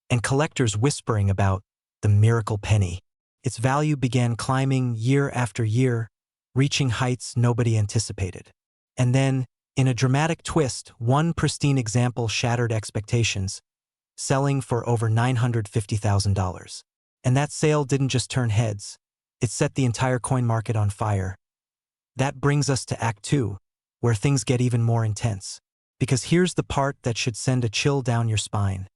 and collectors whispering about the miracle penny. Its value began climbing year after year, reaching heights nobody anticipated. And then, in a dramatic twist, one pristine example shattered expectations, selling for over $950,000. And that sale didn't just turn heads, it set the entire coin market on fire. That brings us to Act 2, where things get even more intense. Because here's the part that should send a chill down your spine.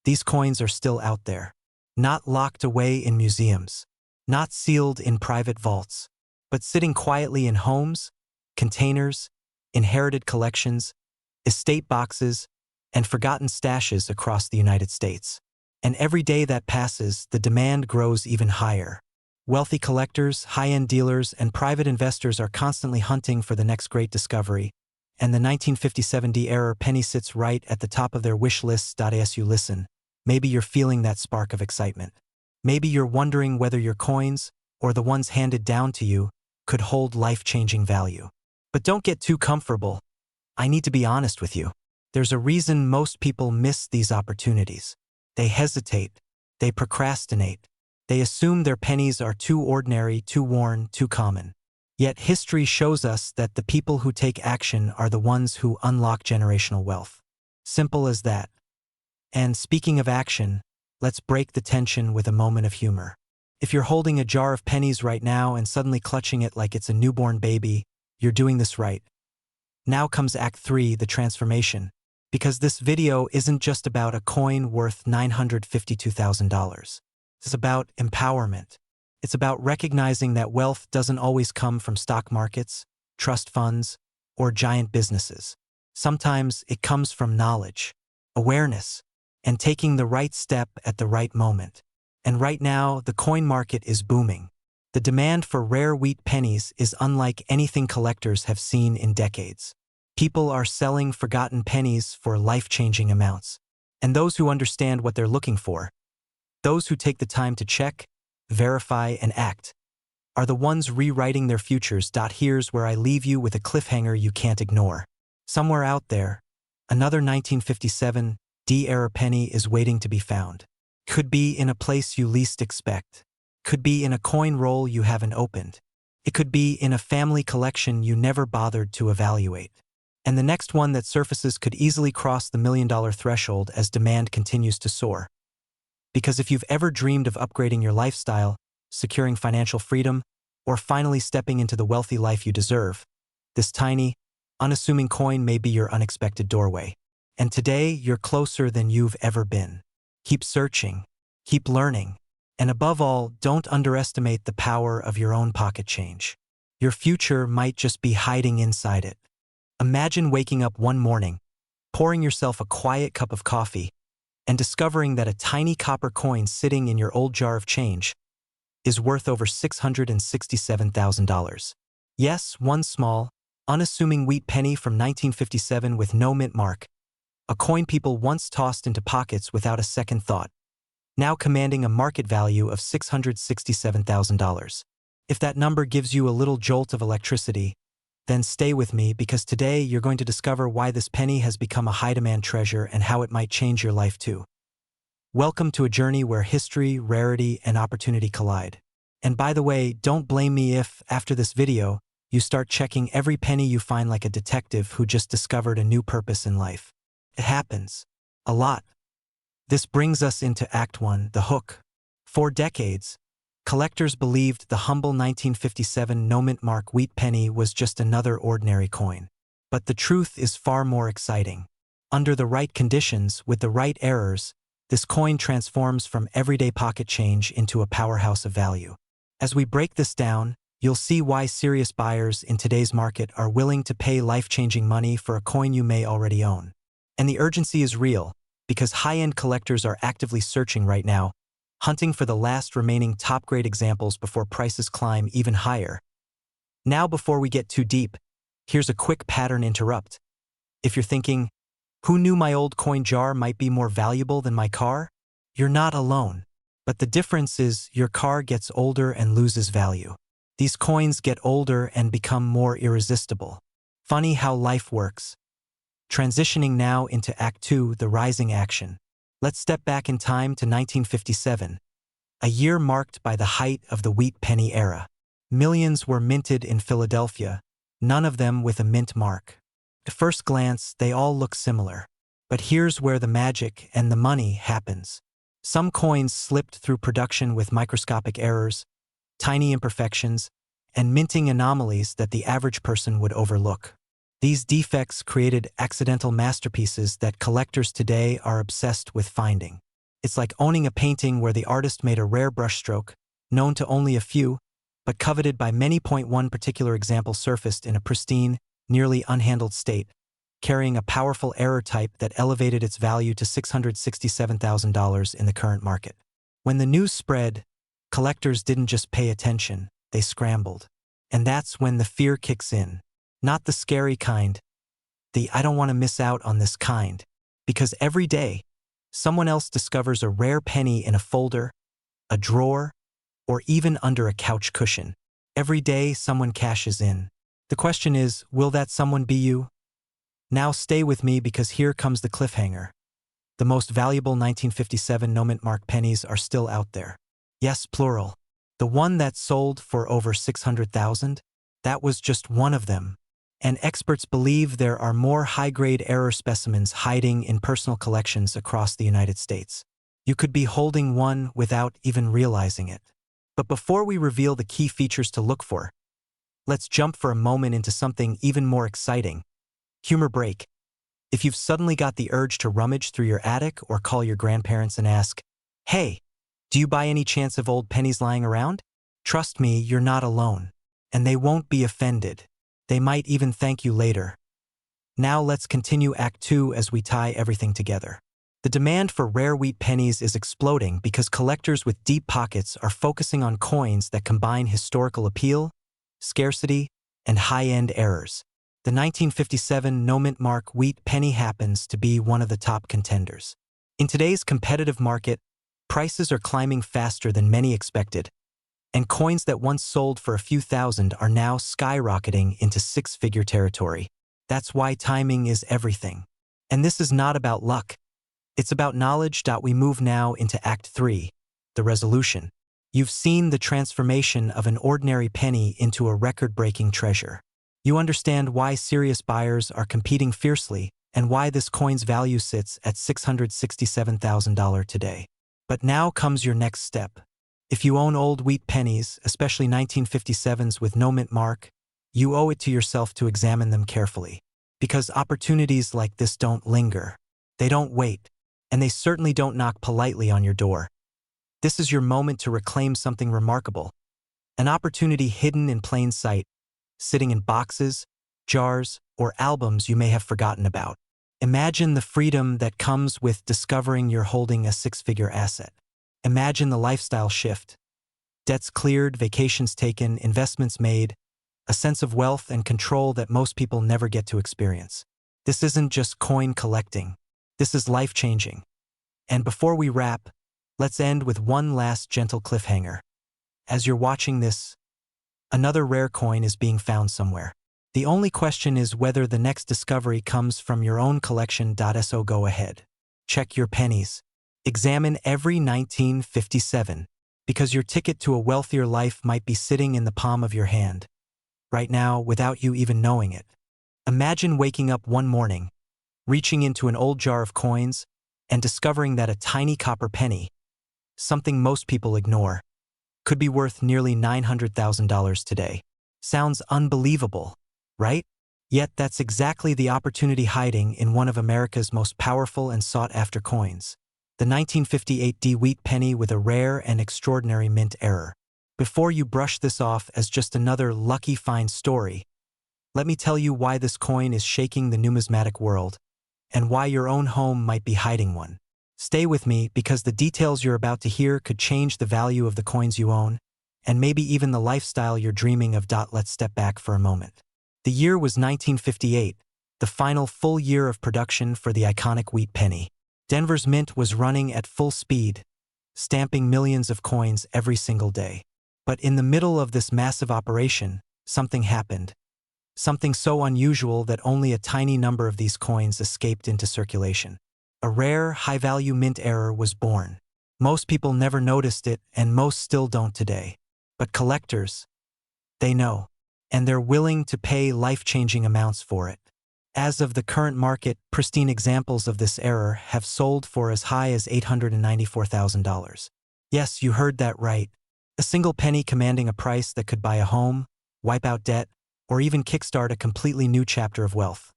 These coins are still out there. Not locked away in museums, not sealed in private vaults, but sitting quietly in homes, containers, inherited collections, estate boxes, and forgotten stashes across the United States. And every day that passes, the demand grows even higher. Wealthy collectors, high-end dealers, and private investors are constantly hunting for the next great discovery, and the 1957 D-era penny sits right at the top of their wish lists. As you listen, maybe you're feeling that spark of excitement. Maybe you're wondering whether your coins, or the ones handed down to you, could hold life-changing value. But don't get too comfortable. I need to be honest with you. There's a reason most people miss these opportunities. They hesitate. They procrastinate. They assume their pennies are too ordinary, too worn, too common. Yet history shows us that the people who take action are the ones who unlock generational wealth. Simple as that. And speaking of action, let's break the tension with a moment of humor. If you're holding a jar of pennies right now and suddenly clutching it like it's a newborn baby, you're doing this right. Now comes Act 3, the transformation, because this video isn't just about a coin worth $952,000. It's about empowerment. It's about recognizing that wealth doesn't always come from stock markets, trust funds, or giant businesses. Sometimes it comes from knowledge, awareness, and taking the right step at the right moment. And right now, the coin market is booming. The demand for rare wheat pennies is unlike anything collectors have seen in decades. People are selling forgotten pennies for life-changing amounts. And those who understand what they're looking for, those who take the time to check, verify, and act, are the ones rewriting their futures. Here's where I leave you with a cliffhanger you can't ignore. Somewhere out there, another 1957 D-era penny is waiting to be found. Could be in a place you least expect. Could be in a coin roll you haven't opened. It could be in a family collection you never bothered to evaluate. And the next one that surfaces could easily cross the $1 million threshold as demand continues to soar. Because if you've ever dreamed of upgrading your lifestyle, securing financial freedom, or finally stepping into the wealthy life you deserve, this tiny, unassuming coin may be your unexpected doorway. And today, you're closer than you've ever been. Keep searching, keep learning, and above all, don't underestimate the power of your own pocket change. Your future might just be hiding inside it. Imagine waking up one morning, pouring yourself a quiet cup of coffee, and discovering that a tiny copper coin sitting in your old jar of change is worth over $667,000. Yes, one small, unassuming wheat penny from 1957 with no mint mark, a coin people once tossed into pockets without a second thought, now commanding a market value of $667,000. If that number gives you a little jolt of electricity, then stay with me because today you're going to discover why this penny has become a high-demand treasure and how it might change your life too. Welcome to a journey where history, rarity, and opportunity collide. And by the way, don't blame me if, after this video, you start checking every penny you find like a detective who just discovered a new purpose in life. It happens. A lot. This brings us into Act 1, the hook. For decades, collectors believed the humble 1957 no-mint mark wheat penny was just another ordinary coin. But the truth is far more exciting. Under the right conditions, with the right errors, this coin transforms from everyday pocket change into a powerhouse of value. As we break this down, you'll see why serious buyers in today's market are willing to pay life-changing money for a coin you may already own. And the urgency is real, because high-end collectors are actively searching right now, hunting for the last remaining top-grade examples before prices climb even higher. Now, before we get too deep, here's a quick pattern interrupt. If you're thinking, who knew my old coin jar might be more valuable than my car? You're not alone. But the difference is your car gets older and loses value. These coins get older and become more irresistible. Funny how life works. Transitioning now into Act 2, the rising action. Let's step back in time to 1957, a year marked by the height of the wheat penny era. Millions were minted in Philadelphia, none of them with a mint mark. At first glance, they all look similar. But here's where the magic and the money happens. Some coins slipped through production with microscopic errors, tiny imperfections, and minting anomalies that the average person would overlook. These defects created accidental masterpieces that collectors today are obsessed with finding. It's like owning a painting where the artist made a rare brushstroke, known to only a few, but coveted by many. One particular example surfaced in a pristine, nearly unhandled state, carrying a powerful error type that elevated its value to $667,000 in the current market. When the news spread, collectors didn't just pay attention, they scrambled. And that's when the fear kicks in. Not the scary kind, the I don't want to miss out on this kind. Because every day, someone else discovers a rare penny in a folder, a drawer, or even under a couch cushion. Every day, someone cashes in. The question is, will that someone be you? Now stay with me because here comes the cliffhanger. The most valuable 1957 no-mint mark pennies are still out there. Yes, plural. The one that sold for over $600,000? That was just one of them. And experts believe there are more high-grade error specimens hiding in personal collections across the United States. You could be holding one without even realizing it. But before we reveal the key features to look for, let's jump for a moment into something even more exciting. Humor break. If you've suddenly got the urge to rummage through your attic or call your grandparents and ask, "Hey, do you by any chance have old pennies lying around?" Trust me, you're not alone. And they won't be offended. They might even thank you later. Now let's continue Act 2 as we tie everything together. The demand for rare wheat pennies is exploding because collectors with deep pockets are focusing on coins that combine historical appeal, scarcity, and high-end errors. The 1957 no-mint mark wheat penny happens to be one of the top contenders. In today's competitive market, prices are climbing faster than many expected, and coins that once sold for a few thousand are now skyrocketing into six-figure territory. That's why timing is everything. And this is not about luck. It's about knowledge. We move now into Act 3, the resolution. You've seen the transformation of an ordinary penny into a record-breaking treasure. You understand why serious buyers are competing fiercely and why this coin's value sits at $667,000 today. But now comes your next step. If you own old wheat pennies, especially 1957s with no mint mark, you owe it to yourself to examine them carefully. Because opportunities like this don't linger. They don't wait. And they certainly don't knock politely on your door. This is your moment to reclaim something remarkable. An opportunity hidden in plain sight, sitting in boxes, jars, or albums you may have forgotten about. Imagine the freedom that comes with discovering you're holding a six-figure asset. Imagine the lifestyle shift. Debts cleared, vacations taken, investments made, a sense of wealth and control that most people never get to experience. This isn't just coin collecting. This is life-changing. And before we wrap, let's end with one last gentle cliffhanger. As you're watching this, another rare coin is being found somewhere. The only question is whether the next discovery comes from your own collection. So go ahead. Check your pennies. Examine every 1957, because your ticket to a wealthier life might be sitting in the palm of your hand, right now without you even knowing it. Imagine waking up one morning, reaching into an old jar of coins, and discovering that a tiny copper penny, something most people ignore, could be worth nearly $900,000 today. Sounds unbelievable, right? Yet that's exactly the opportunity hiding in one of America's most powerful and sought-after coins, the 1958 wheat penny with a rare and extraordinary mint error. Before you brush this off as just another lucky find story, let me tell you why this coin is shaking the numismatic world, and why your own home might be hiding one. Stay with me, because the details you're about to hear could change the value of the coins you own, and maybe even the lifestyle you're dreaming of. Let's step back for a moment. The year was 1958, the final full year of production for the iconic wheat penny. Denver's mint was running at full speed, stamping millions of coins every single day. But in the middle of this massive operation, something happened. Something so unusual that only a tiny number of these coins escaped into circulation. A rare, high-value mint error was born. Most people never noticed it, and most still don't today. But collectors, they know, and they're willing to pay life-changing amounts for it. As of the current market, pristine examples of this error have sold for as high as $894,000. Yes, you heard that right. A single penny commanding a price that could buy a home, wipe out debt, or even kickstart a completely new chapter of wealth.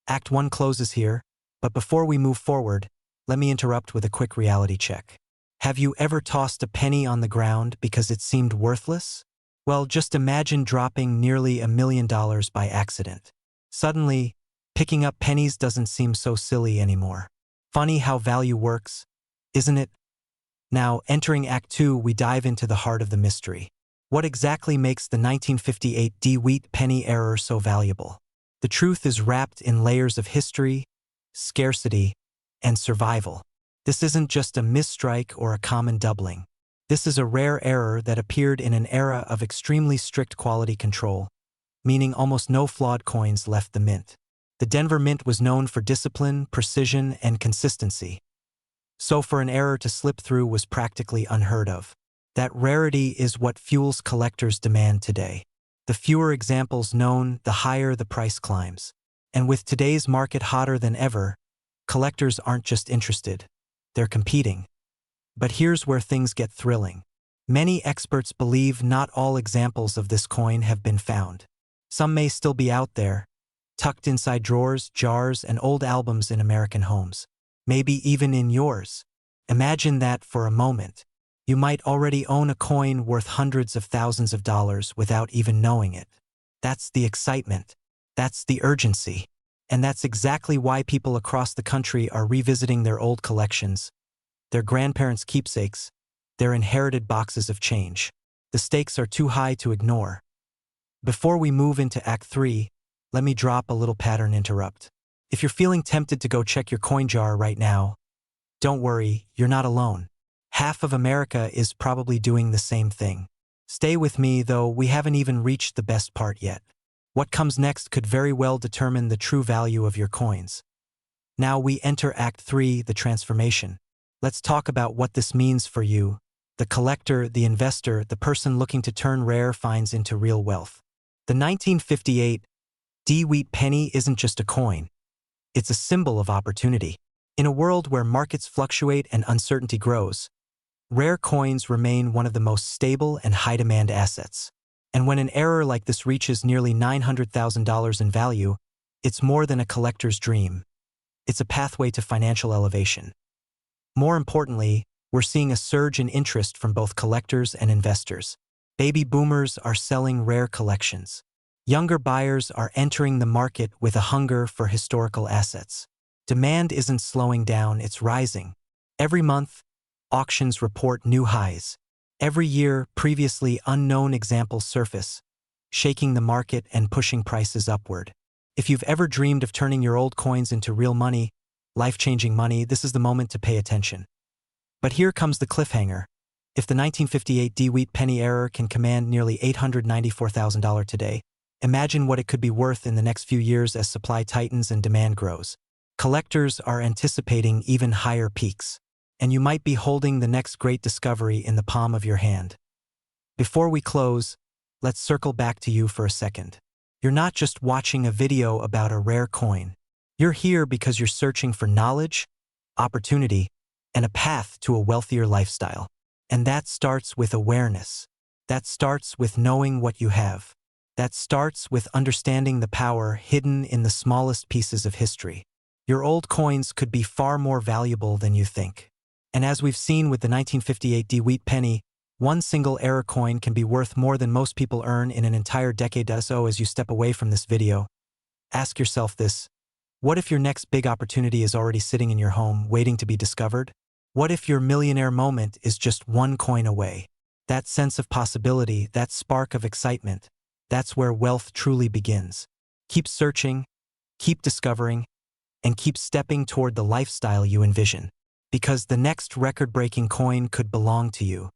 Act 1 closes here, but before we move forward, let me interrupt with a quick reality check. Have you ever tossed a penny on the ground because it seemed worthless? Well, just imagine dropping nearly $1 million by accident. Suddenly, picking up pennies doesn't seem so silly anymore. Funny how value works, isn't it? Now, entering Act 2, we dive into the heart of the mystery. What exactly makes the 1958 wheat penny error so valuable? The truth is wrapped in layers of history, scarcity, and survival. This isn't just a misstrike or a common doubling. This is a rare error that appeared in an era of extremely strict quality control, meaning almost no flawed coins left the mint. The Denver Mint was known for discipline, precision, and consistency. So for an error to slip through was practically unheard of. That rarity is what fuels collectors' demand today. The fewer examples known, the higher the price climbs. And with today's market hotter than ever, collectors aren't just interested, they're competing. But here's where things get thrilling. Many experts believe not all examples of this coin have been found. Some may still be out there, tucked inside drawers, jars, and old albums in American homes. Maybe even in yours. Imagine that for a moment. You might already own a coin worth hundreds of thousands of dollars without even knowing it. That's the excitement. That's the urgency. And that's exactly why people across the country are revisiting their old collections, their grandparents' keepsakes, their inherited boxes of change. The stakes are too high to ignore. Before we move into Act 3, let me drop a little pattern interrupt. If you're feeling tempted to go check your coin jar right now, don't worry, you're not alone. Half of America is probably doing the same thing. Stay with me, though, we haven't even reached the best part yet. What comes next could very well determine the true value of your coins. Now we enter Act 3, the transformation. Let's talk about what this means for you, the collector, the investor, the person looking to turn rare finds into real wealth. The 1958 DeWitt penny isn't just a coin. It's a symbol of opportunity. In a world where markets fluctuate and uncertainty grows, rare coins remain one of the most stable and high-demand assets. And when an error like this reaches nearly $900,000 in value, it's more than a collector's dream. It's a pathway to financial elevation. More importantly, we're seeing a surge in interest from both collectors and investors. Baby boomers are selling rare collections. Younger buyers are entering the market with a hunger for historical assets. Demand isn't slowing down, it's rising. Every month, auctions report new highs. Every year, previously unknown examples surface, shaking the market and pushing prices upward. If you've ever dreamed of turning your old coins into real money, life-changing money, this is the moment to pay attention. But here comes the cliffhanger. If the 1958 DeWitt penny error can command nearly $894,000 today, imagine what it could be worth in the next few years as supply tightens and demand grows. Collectors are anticipating even higher peaks, and you might be holding the next great discovery in the palm of your hand. Before we close, let's circle back to you for a second. You're not just watching a video about a rare coin. You're here because you're searching for knowledge, opportunity, and a path to a wealthier lifestyle. And that starts with awareness. That starts with knowing what you have. That starts with understanding the power hidden in the smallest pieces of history. Your old coins could be far more valuable than you think. And as we've seen with the 1958 DeWitt penny, one single error coin can be worth more than most people earn in an entire decade. So as you step away from this video, ask yourself this: what if your next big opportunity is already sitting in your home, waiting to be discovered? What if your millionaire moment is just one coin away? That sense of possibility, that spark of excitement, that's where wealth truly begins. Keep searching, keep discovering, and keep stepping toward the lifestyle you envision. Because the next record-breaking coin could belong to you.